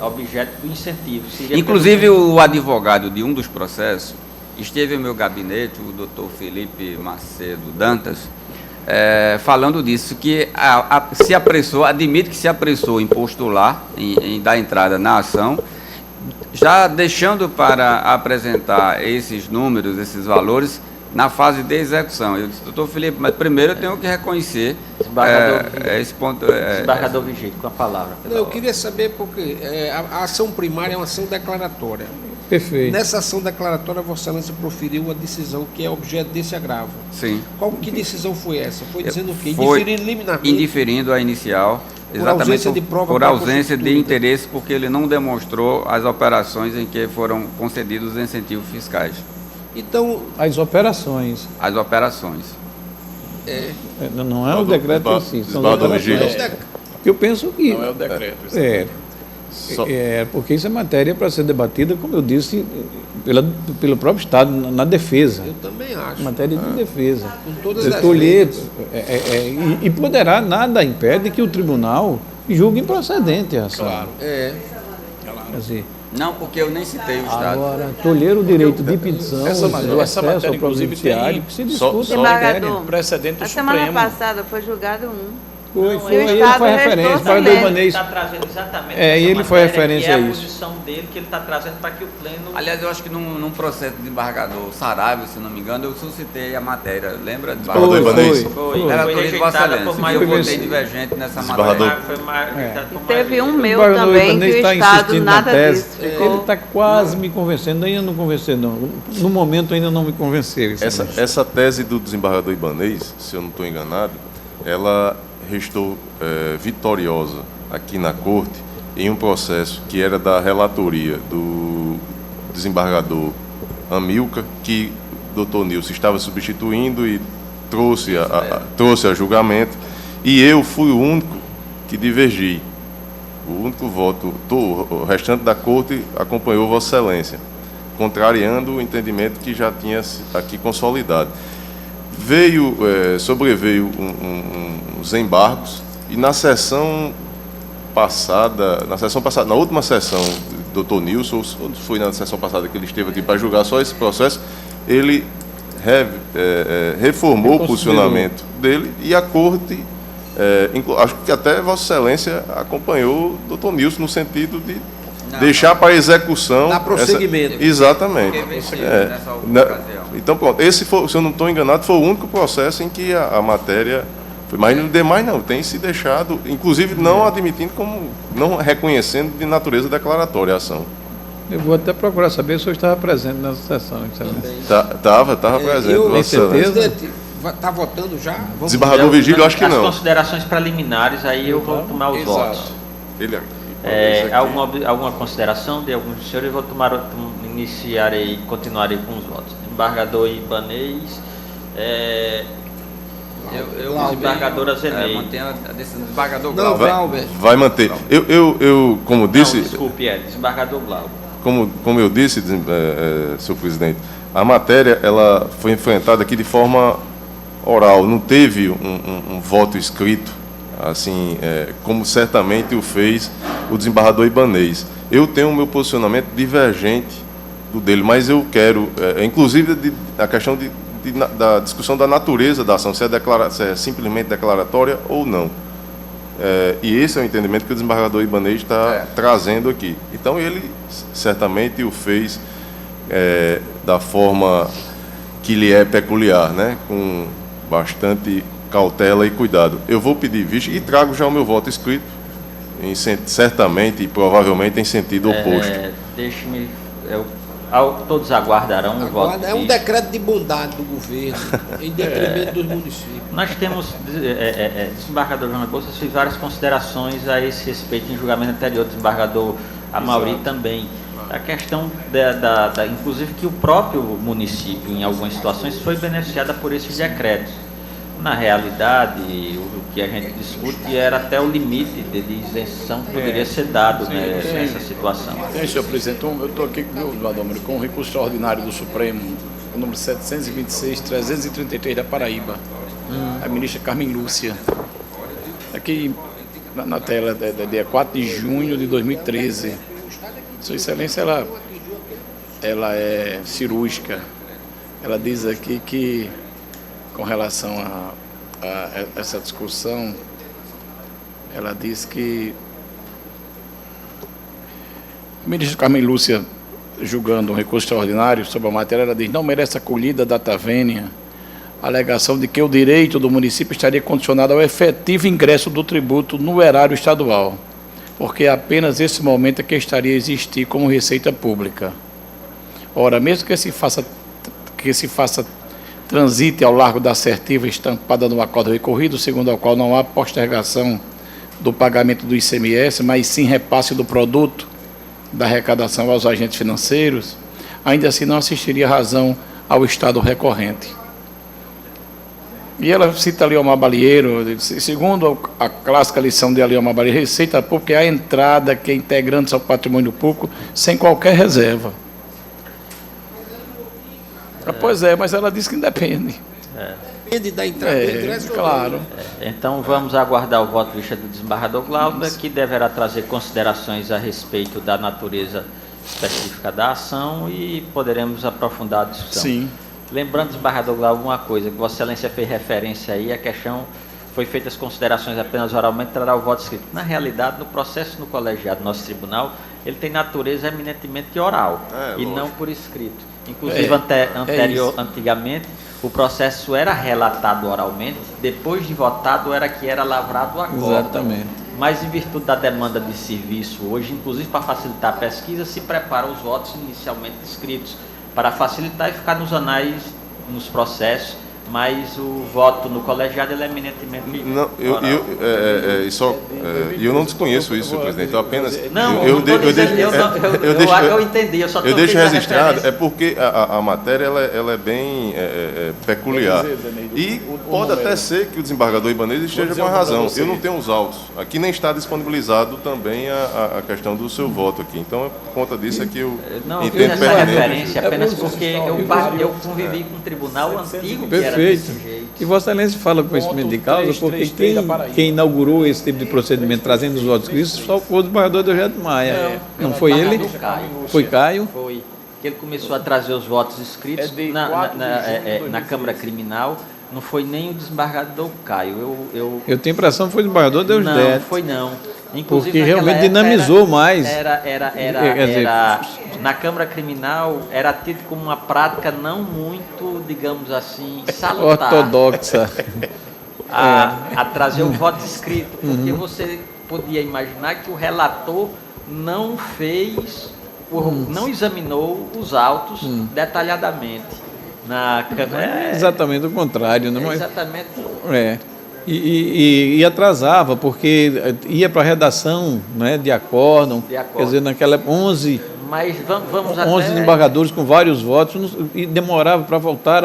objeto do incentivo. Inclusive, o advogado de um dos processos esteve em meu gabinete, o doutor Felipe Macedo Dantas, falando disso, que se apressou, admite que se apressou em postular, em dar entrada na ação, já deixando para apresentar esses números, esses valores, na fase de execução. Eu disse, doutor Felipe, mas primeiro eu tenho que reconhecer esse ponto. Desembargador Vigílio, com a palavra. Eu queria saber, porque a ação primária é uma ação declaratória. Perfeito. Nessa ação declaratória, Vossa Excelência proferiu uma decisão que é objeto desse agravo. Sim. Que decisão foi essa? Foi dizendo o quê? Foi Indiferindo liminarmente? Indiferindo a inicial, exatamente ausência de prova por para ausência de constituída. interesse, porque ele não demonstrou as operações em que foram concedidos os incentivos fiscais. Então, As operações. As operações. Não é o decreto em si, são as Desembargador operações. Vigílio. Eu penso que... Não é o decreto. Porque isso é matéria para ser debatida, como eu disse, pelo próprio Estado, na defesa. eu também acho. Matéria de defesa. Com todas as Tolher, letras. e poderá, nada impede que o tribunal julgue improcedente a ação. Claro. Assim, Não, porque eu nem citei o Estado. agora, tolher o direito de petição, Essa do matéria, acesso ao inclusive, providenciário, tem que se discute só- a matéria. Desembargador, precedente do a semana Supremo. passada foi julgado um. Foi, E o aí ele Estado foi restou referência, para o silêncio. Ibanez. Ele está trazendo exatamente E essa ele foi matéria, referência que é a a isso. posição dele, que ele está trazendo para que o Pleno... Aliás, eu acho que num processo de desembargador Saraiva, se não me engano, eu suscitei a matéria. Lembra? Desembargador Ibanez. Era Foi corrigida Vossa rejeitada Excelência. por Eu maioria. votei divergente nessa Desembargador. matéria. Foi rejeitada por Teve maioria. um meu Desembargador também, Ibanez que o está Estado insistindo na nada tese. disso. Ele Ficou... está quase me convencendo, ainda não convenceu, não. No momento ainda não me convenceu. Essa tese do desembargador Ibanez, se eu não estou enganado, ela restou vitoriosa aqui na Corte em um processo que era da relatoria do desembargador Amilcar, que o doutor Nilson estava substituindo e trouxe a julgamento, e eu fui o único que divergi. O único voto, o restante da Corte acompanhou Vossa Excelência, contrariando o entendimento que já tinha aqui consolidado. Sobreveio uns embargos, e na última sessão do Dr. Nilson, ou foi na sessão passada que ele esteve aqui para julgar só esse processo, ele reformou o posicionamento dele, e a Corte, acho que até Vossa Excelência acompanhou o Dr. Nilson no sentido de deixar para execução. Dar prosseguimento. Exatamente. Nessa ocasião. Então, pronto, esse foi, se eu não estou enganado, foi o único processo em que a matéria foi, mas no demais não, tem se deixado, inclusive não admitindo não reconhecendo de natureza declaratória a ação. Eu vou até procurar saber se eu estava presente nessa sessão, Excelência. Estava presente. Eu, Vossa Excelência. presidente, está votando já? Vamos Desembargador Vigílio, acho que As não. considerações preliminares, aí eu vou tomar os votos. Ele Alguma consideração de alguns dos senhores? Eu vou continuarei com os votos. Desembargador Ibanez, Desembargadora Zeneide. Mantém a decisão do desembargador Não, Glauber. Glauber. Vai manter. Eu como disse... Não, desculpe, desembargador Glauber. Como eu disse, senhor presidente, a matéria ela foi enfrentada aqui de forma oral, não teve um voto escrito, assim, como certamente o fez o desembargador Ibanez. Eu tenho o meu posicionamento divergente do dele, mas eu quero, inclusive, a questão da discussão da natureza da ação, se é simplesmente declaratória ou não. E esse é o entendimento que o desembargador Ibanez está trazendo aqui. Então, ele certamente o fez da forma que lhe é peculiar, né? Com bastante cautela e cuidado. Eu vou pedir vista e trago já o meu voto escrito, certamente e provavelmente em sentido oposto. Deixe-me... todos aguardarão o voto de É um vista. decreto de bondade do governo, em detrimento dos municípios. Nós temos, desembargador João Rebouças, fez várias considerações a esse respeito em julgamento anterior, desembargador Amaury também. A questão inclusive que o próprio município, em algumas situações, foi beneficiado por esses decretos. Na realidade, o que a gente discute era até o limite de isenção que poderia ser dado nessa situação. Senhor presidente, eu estou aqui com o recurso extraordinário do Supremo, o número 726-333 da Paraíba, a ministra Carmen Lúcia. Aqui na tela, dia 4 de junho de 2013. Sua Excelência, ela é cirúrgica. Ela diz aqui que, com relação a essa discussão, ela diz que a ministra Carmen Lúcia, julgando um recurso extraordinário sobre a matéria, ela diz: não merece acolhida data vênia a alegação de que o direito do município estaria condicionado ao efetivo ingresso do tributo no erário estadual, porque apenas esse momento é que estaria a existir como receita pública. Ora, mesmo que se faça transite ao largo da assertiva estampada no acordo recorrido, segundo o qual não há postergação do pagamento do ICMS, mas sim repasse do produto da arrecadação aos agentes financeiros, ainda assim não assistiria razão ao Estado recorrente. E ela cita Aliomar Balieiro, segundo a clássica lição de Aliomar Balieiro, receita pública é a entrada que é integrante ao patrimônio público sem qualquer reserva. Pois é, mas ela diz que independe. Depende da entrada do ingresso. Claro. Então vamos aguardar o voto de vista do desembargador Glauber, que deverá trazer considerações a respeito da natureza específica da ação e poderemos aprofundar a discussão. Sim. Lembrando, desembargador Glauber, uma coisa, que Vossa Excelência fez referência aí, a questão foi feitas considerações apenas oralmente, trará o voto escrito. Na realidade, no processo no colegiado do nosso tribunal, ele tem natureza eminentemente oral e não por escrito. Inclusive, antigamente, o processo era relatado oralmente, depois de votado era que era lavrado a cópia. Exatamente. Mas, em virtude da demanda de serviço hoje, inclusive para facilitar a pesquisa, se preparam os votos inicialmente escritos, para facilitar e ficar nos anais, nos processos, mas o voto no colegiado ele é eminentemente não, eu não desconheço isso, senhor presidente. Eu apenas eu entendi. Eu só eu deixo registrado é porque a matéria ela é bem peculiar e pode até ser que o desembargador Ibanez esteja com a razão. Eu não tenho os autos aqui, nem está disponibilizado também a questão do seu voto aqui. Então, por conta disso é que eu entendo essa referência apenas porque eu convivi com um tribunal antigo que era desse jeito. E Vossa Excelência fala com conhecimento de causa, porque quem inaugurou esse tipo de procedimento, trazendo os votos escritos, só foi o desembargador Deogênio Maia. Não foi ele? Foi Caio? Foi. Que ele começou a trazer os votos escritos na Câmara Criminal. Não foi nem o desembargador Caio. Eu tenho a impressão que foi o desembargador Deusdete. Não, foi não. Inclusive, porque realmente dinamizou mais. Na Câmara Criminal era tido como uma prática não muito, digamos assim, salutar. Ortodoxa. A trazer o voto escrito, porque você podia imaginar que o relator não fez, não examinou os autos detalhadamente. Na Câmara. Exatamente o contrário. Não? Exatamente. E atrasava, porque ia para a redação, né, de acórdão, quer dizer, naquela época, 11 vamos 11 desembargadores com vários votos, e demorava para voltar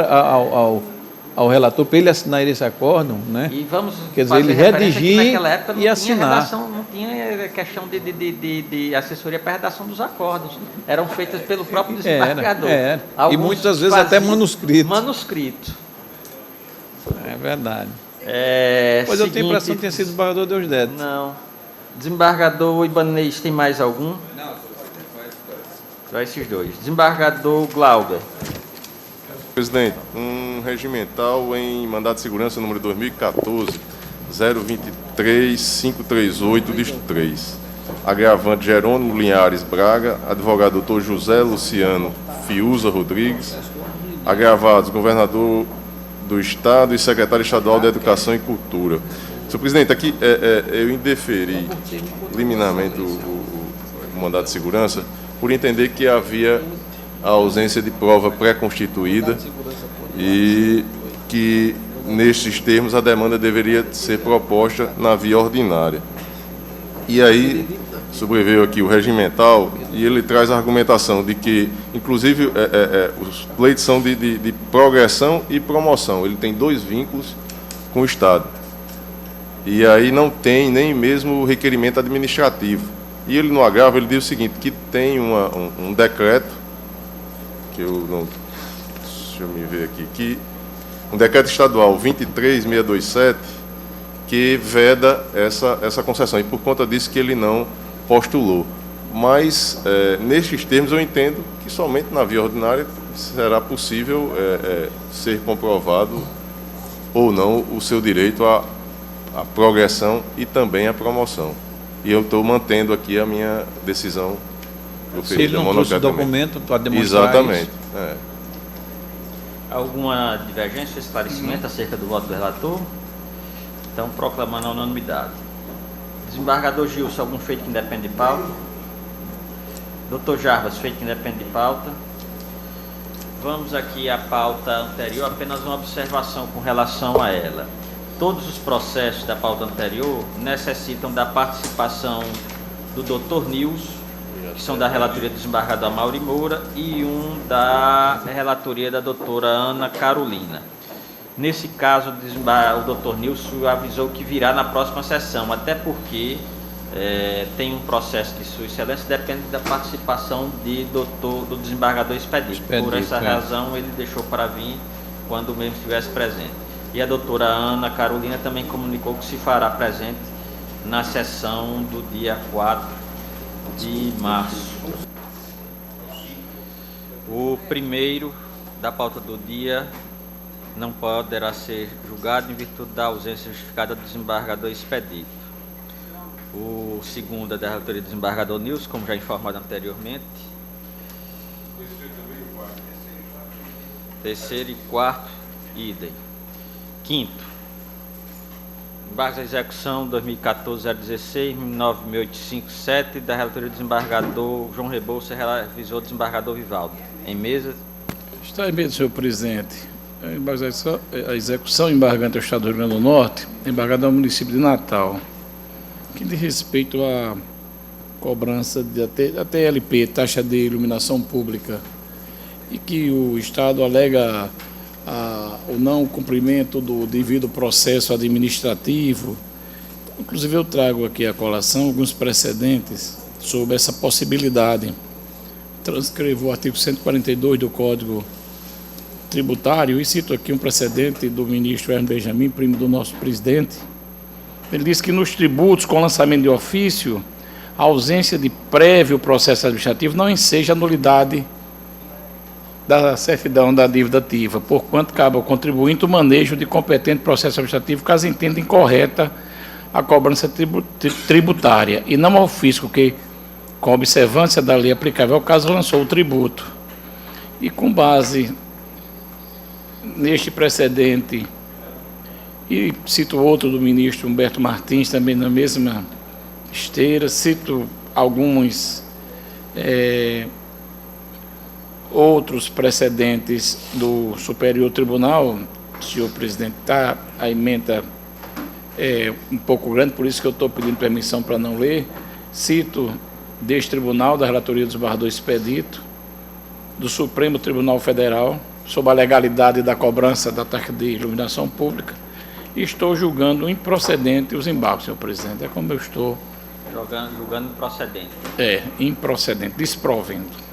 ao relator para ele assinar esse acórdão, né? E vamos Quer dizer, fazer ele referência que redigir naquela época não e tinha assinar. redação, não tinha questão de assessoria para redação dos acordos. Eram feitas pelo próprio desembargador. Era. E Alguns muitas vezes até faziam manuscrito. manuscrito. É verdade. Pois eu tenho a impressão que tenha sido desembargador Deusdedit. Não. Desembargador Ibanez, tem mais algum? Não, só esses dois. Desembargador Glauber. Presidente, um regimental em mandado de segurança número 2014, 023-538, distrito 3. Agravante Jerônimo Linhares Braga, advogado Dr. José Luciano Fiuza Rodrigues. Agravados, governador do Estado e secretário estadual de Educação e Cultura. Senhor presidente, aqui eu indeferi liminarmente o mandado de segurança por entender que havia a ausência de prova pré-constituída e que, nestes termos, a demanda deveria ser proposta na via ordinária. E aí sobreveio aqui o regimental e ele traz a argumentação de que, inclusive, os pleitos são de progressão e promoção. Ele tem 2 vínculos com o Estado. E aí não tem nem mesmo o requerimento administrativo. E ele, no agravo, ele diz o seguinte, que tem um decreto, que eu não... Deixa eu me ver aqui, que um decreto estadual 23627, que veda essa concessão, e por conta disso que ele não postulou. Mas, nestes termos, eu entendo que somente na via ordinária será possível ser comprovado ou não o seu direito à progressão e também à promoção. E eu estou mantendo aqui a minha decisão. Se ele não trouxe o documento para demonstrar exatamente. Isso. Alguma divergência, esclarecimento acerca do voto do relator? Então, proclamando a unanimidade. Desembargador Gilson, algum feito que independe de pauta? Doutor Jarbas, feito que independe de pauta? Vamos aqui à pauta anterior, apenas uma observação com relação a ela. Todos os processos da pauta anterior necessitam da participação do Dr. Nils, que são da relatoria do desembargador Amaury Moura, e um da relatoria da doutora Ana Carolina. Nesse caso, o Dr. Nilson avisou que virá na próxima sessão, até porque tem um processo de sua excelência, depende da participação do desembargador Expedito. Por essa razão, ele deixou para vir quando o mesmo estivesse presente. E a doutora Ana Carolina também comunicou que se fará presente na sessão do dia 4 de março. O primeiro da pauta do dia não poderá ser julgado em virtude da ausência justificada do desembargador Expedito. O segundo é da relatoria do desembargador Nilson, como já informado anteriormente. Terceiro e quarto, idem. Quinto, embargos da execução 2014-016, 9.857, da relatoria do desembargador João Rebouça, revisor do desembargador Vivaldo. Em mesa. Está em mesa, senhor presidente. A execução embargante ao Estado do Rio Grande do Norte, embargada ao município de Natal, que diz respeito à cobrança da TLP, taxa de iluminação pública, e que o Estado alega o não cumprimento do devido processo administrativo. Inclusive, eu trago aqui à colação alguns precedentes sobre essa possibilidade. Transcrevo o artigo 142 do Código Tributário e cito aqui um precedente do ministro Hermes Benjamin, primo do nosso presidente. Ele diz que nos tributos com lançamento de ofício, a ausência de prévio processo administrativo não enseja nulidade da certidão da dívida ativa, porquanto cabe ao contribuinte o manejo de competente processo administrativo caso entenda incorreta a cobrança tributária, e não ao fisco que, com observância da lei aplicável ao caso, lançou o tributo. E com base neste precedente, e cito outro do ministro Humberto Martins, também na mesma esteira, cito alguns outros precedentes do Superior Tribunal. Senhor presidente, a emenda um pouco grande, por isso que eu estou pedindo permissão para não ler. Cito deste tribunal, da relatoria do desembargador Expedito, do Supremo Tribunal Federal, sobre a legalidade da cobrança da taxa de iluminação pública e estou julgando improcedente os embargos, senhor presidente. É como eu estou... Julgando improcedente. Improcedente, desprovendo.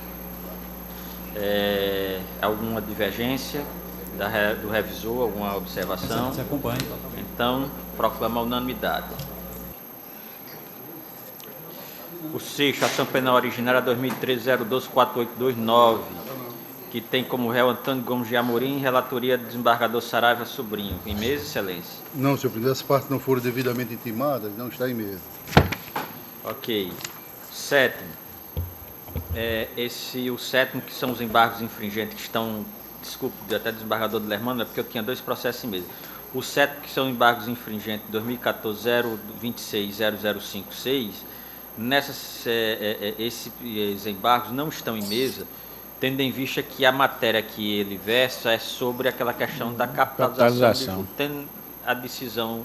Alguma divergência do revisor, alguma observação? Você acompanha. Então, proclama a unanimidade. O sexto, ação penal originária 2013-0124829, que tem como réu Antônio Gomes de Amorim, relatoria do desembargador Saraiva Sobrinho. Em mesa, excelência? Não, senhor presidente, as partes não foram devidamente intimadas, não está em mesa. Ok. Sétimo. O sétimo, que são os embargos infringentes, que estão, desculpe, até desembargador do Lermano, é porque eu tinha 2 processos em mesa. O sétimo, que são embargos infringentes 2014-026-0056, esses embargos não estão em mesa, tendo em vista que a matéria que ele versa é sobre aquela questão da capitalização. Tendo a decisão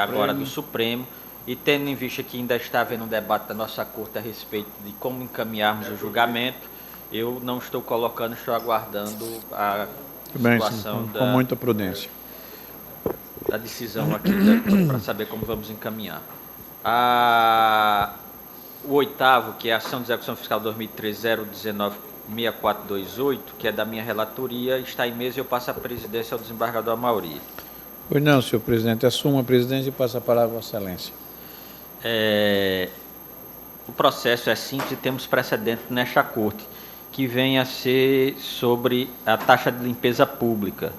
agora do Supremo, e tendo em vista que ainda está havendo um debate da nossa Corte a respeito de como encaminharmos o julgamento, eu não estou colocando, estou aguardando a situação com muita prudência. Da decisão aqui, para saber como vamos encaminhar. O oitavo, que é a ação de execução fiscal 2013-019-6428, que é da minha relatoria, está em mesa e eu passo a presidência ao desembargador Amauri. Pois não, senhor presidente, assuma a presidência e passa a palavra à Vossa Excelência. O processo é simples e temos precedente nesta Corte, que vem a ser sobre a taxa de limpeza pública.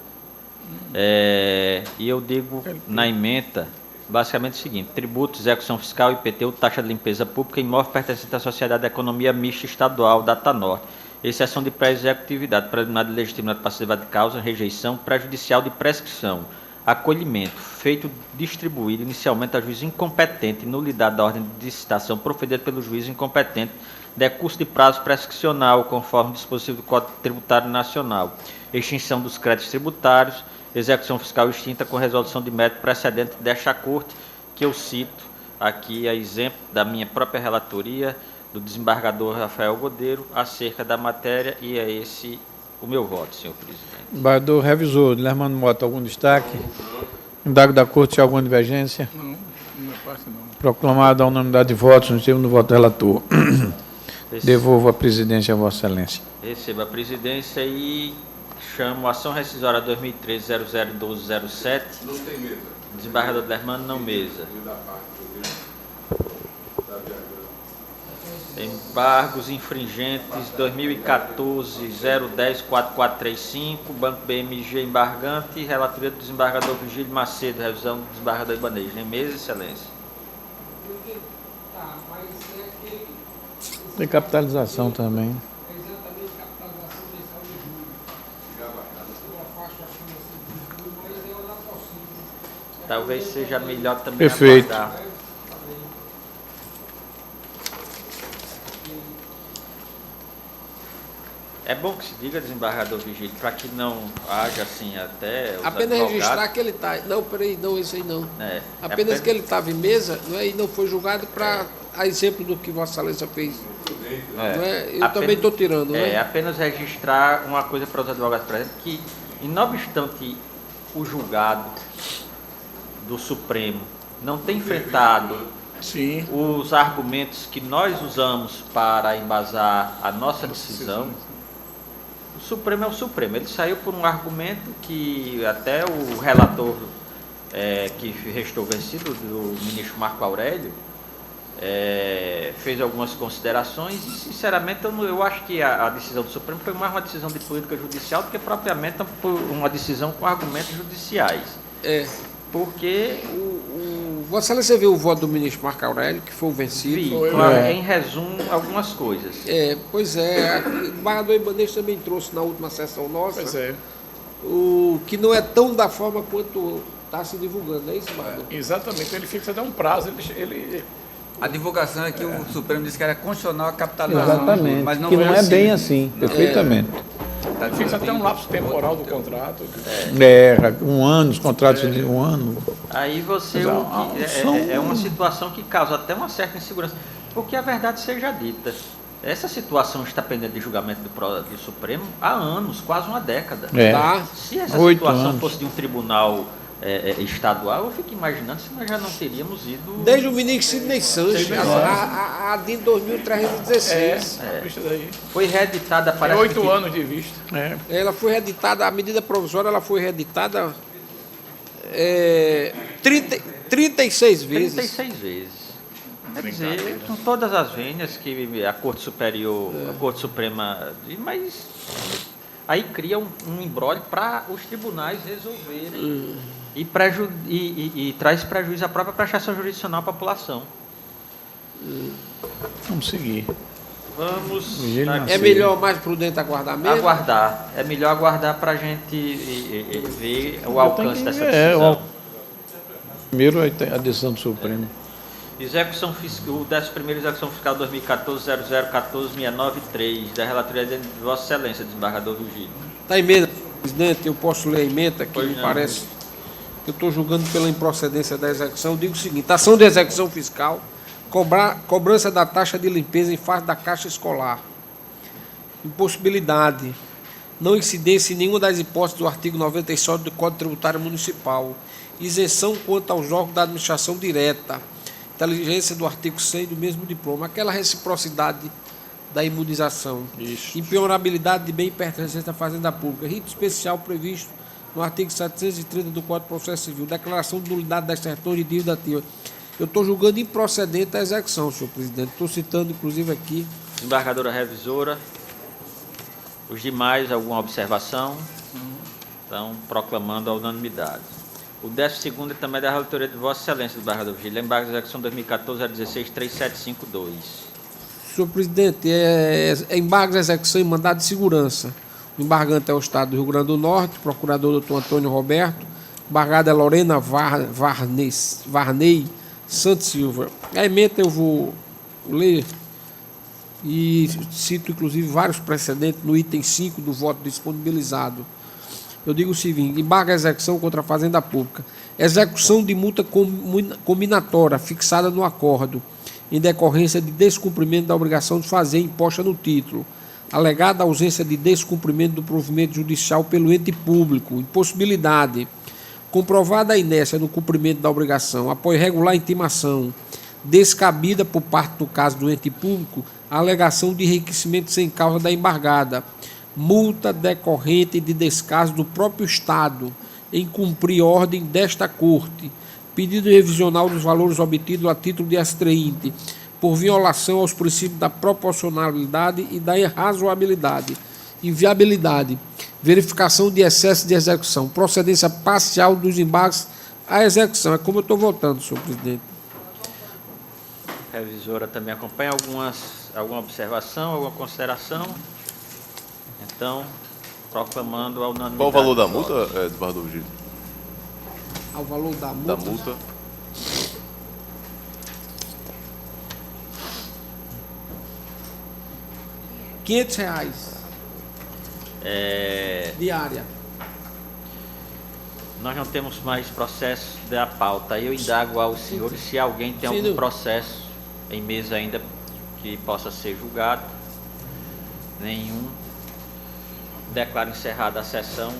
E eu digo na ementa, basicamente o seguinte: tributo, execução fiscal, IPTU, taxa de limpeza pública, imóvel pertencente à Sociedade de Economia Mista Estadual, Datanorte, exceção de pré-executividade, preliminar de legitimidade passiva de causa, rejeição, prejudicial de prescrição, acolhimento, feito distribuído inicialmente a juiz incompetente, nulidade da ordem de licitação proferida pelo juiz incompetente, decurso de prazo prescricional, conforme dispositivo do Código Tributário Nacional, extinção dos créditos tributários, execução fiscal extinta com resolução de mérito precedente desta Corte, que eu cito aqui a exemplo da minha própria relatoria, do desembargador Rafael Godeiro, acerca da matéria, e é esse o meu voto, senhor presidente. Desembargador revisor, Lermano Mota, algum destaque? Indago da Corte, alguma divergência? Não, minha parte não. Proclamado a unanimidade de votos, no termo do voto do relator. Devolvo a presidência a Vossa Excelência. Receba a presidência e chamo a ação rescisória 2013-001207. Não tem mesa. Desembargador Lermano, não mesa. Embargos infringentes 2014-010-4435, Banco BMG embargante, relatoria do desembargador Virgílio Macedo, revisão do desembargador Ibanez. Em mesa, excelência. Tem capitalização também. Talvez seja melhor também Perfeito. aguardar. É bom que se diga, desembargador Vigílio, para que não haja assim até os Apenas advogados... registrar que ele está... Não, peraí, não, isso aí não. Apenas que ele estava em mesa, não é, e não foi julgado para, a exemplo do que Vossa Excelência fez. Não é? Eu também estou tirando, né? Apenas registrar uma coisa para os advogados presentes, que, e não obstante o julgado do Supremo não ter enfrentado os argumentos que nós usamos para embasar a nossa decisão, o Supremo é o Supremo. Ele saiu por um argumento que até o relator que restou vencido, do ministro Marco Aurélio, fez algumas considerações e, sinceramente, eu acho que a decisão do Supremo foi mais uma decisão de política judicial do que propriamente uma decisão com argumentos judiciais. Porque Vossa Excelência viu o voto do ministro Marco Aurélio, que foi o vencido? Em resumo, algumas coisas. Pois é. O desembargador Ibanez também trouxe na última sessão nossa. Pois é. O que não é tão da forma quanto está se divulgando, não é isso, desembargador? Exatamente. Ele fixa até um prazo. A divulgação é que o Supremo disse que era constitucional a capitalização. Exatamente. Mas não que foi não é assim. bem assim. Perfeitamente. Fixa até um lapso temporal do contrato. Um ano, os contratos de um ano. Aí você... É uma situação que causa até uma certa insegurança. Porque a verdade seja dita. Essa situação está pendente de julgamento do Supremo há anos, quase uma década. Tá? Se essa 8 situação anos. fosse de um tribunal estadual, eu fico imaginando se nós já não teríamos ido... Desde o ministro Sidney Sanches, Desde a de 2316. Vista daí. Foi reeditada, Tem parece 8 que... anos de vista. Ela foi reeditada, a medida provisória ela foi reeditada 36 vezes. 36 vezes. Quer dizer, com todas as vênias que a Corte Superior, a Corte Suprema... Mas aí cria um imbróglio para os tribunais resolverem e traz prejuízo à própria prestação jurisdicional à população. Vamos seguir. Vamos Vigília aqui. na É melhor, mais prudente aguardar mesmo? Aguardar. É melhor aguardar para a gente ver o alcance dessa decisão. Primeiro a decisão do Supremo. Execução fiscal, o 11º Execução Fiscal 2014-00-14-693, da relatoria de Vossa Excelência, desembargador Virgílio. Está emenda, presidente, eu posso ler a emenda, que Pois me não. parece que eu estou julgando pela improcedência da execução. Eu digo o seguinte: ação de execução fiscal, cobrança da taxa de limpeza em face da caixa escolar. Impossibilidade, não incidência em nenhuma das hipóteses do artigo 97 do Código Tributário Municipal. Isenção quanto aos órgãos da administração direta. Inteligência do artigo 100 do mesmo diploma. Aquela reciprocidade da imunização. Isso. Impenhorabilidade de bem pertencente à Fazenda Pública. Rito especial previsto no artigo 730 do Código de Processo Civil. Declaração de nulidade das certidões de dívida ativa. Eu estou julgando improcedente a execução, senhor presidente. Estou citando, inclusive, aqui. Desembargadora revisora. Os demais, alguma observação? Estão proclamando a unanimidade. O 12º também é da relatoria de Vossa Excelência, desembargador Virgílio. Embargo de execução 2014-016-3752. Senhor presidente, embargo de execução e mandado de segurança. O embargante é o Estado do Rio Grande do Norte, procurador Dr. Antônio Roberto. Embargada é Lorena Varney Santos Silva. A emenda eu vou ler e cito, inclusive, vários precedentes no item 5 do voto disponibilizado. Eu digo o seguinte: embargo a execução contra a Fazenda Pública. Execução de multa combinatória fixada no acordo, em decorrência de descumprimento da obrigação de fazer imposta no título, alegada a ausência de descumprimento do provimento judicial pelo ente público, impossibilidade, comprovada a inércia no cumprimento da obrigação, após regular intimação, descabida por parte do caso do ente público, a alegação de enriquecimento sem causa da embargada, multa decorrente de descaso do próprio Estado em cumprir ordem desta Corte, pedido revisional dos valores obtidos a título de extrainte, por violação aos princípios da proporcionalidade e da razoabilidade, inviabilidade, verificação de excesso de execução, procedência parcial dos embargos à execução. É como eu estou votando, senhor presidente. Revisora também acompanha alguma observação, alguma consideração? Então, proclamando a unanimidade. Qual o valor da multa, desembargador Virgílio? Ao valor da multa. Da multa. R$500 É, diária. nós não temos mais processo da pauta. Eu indago aos senhores se alguém tem Sim, algum não. processo em mesa ainda que possa ser julgado. Nenhum. Declaro encerrada a sessão.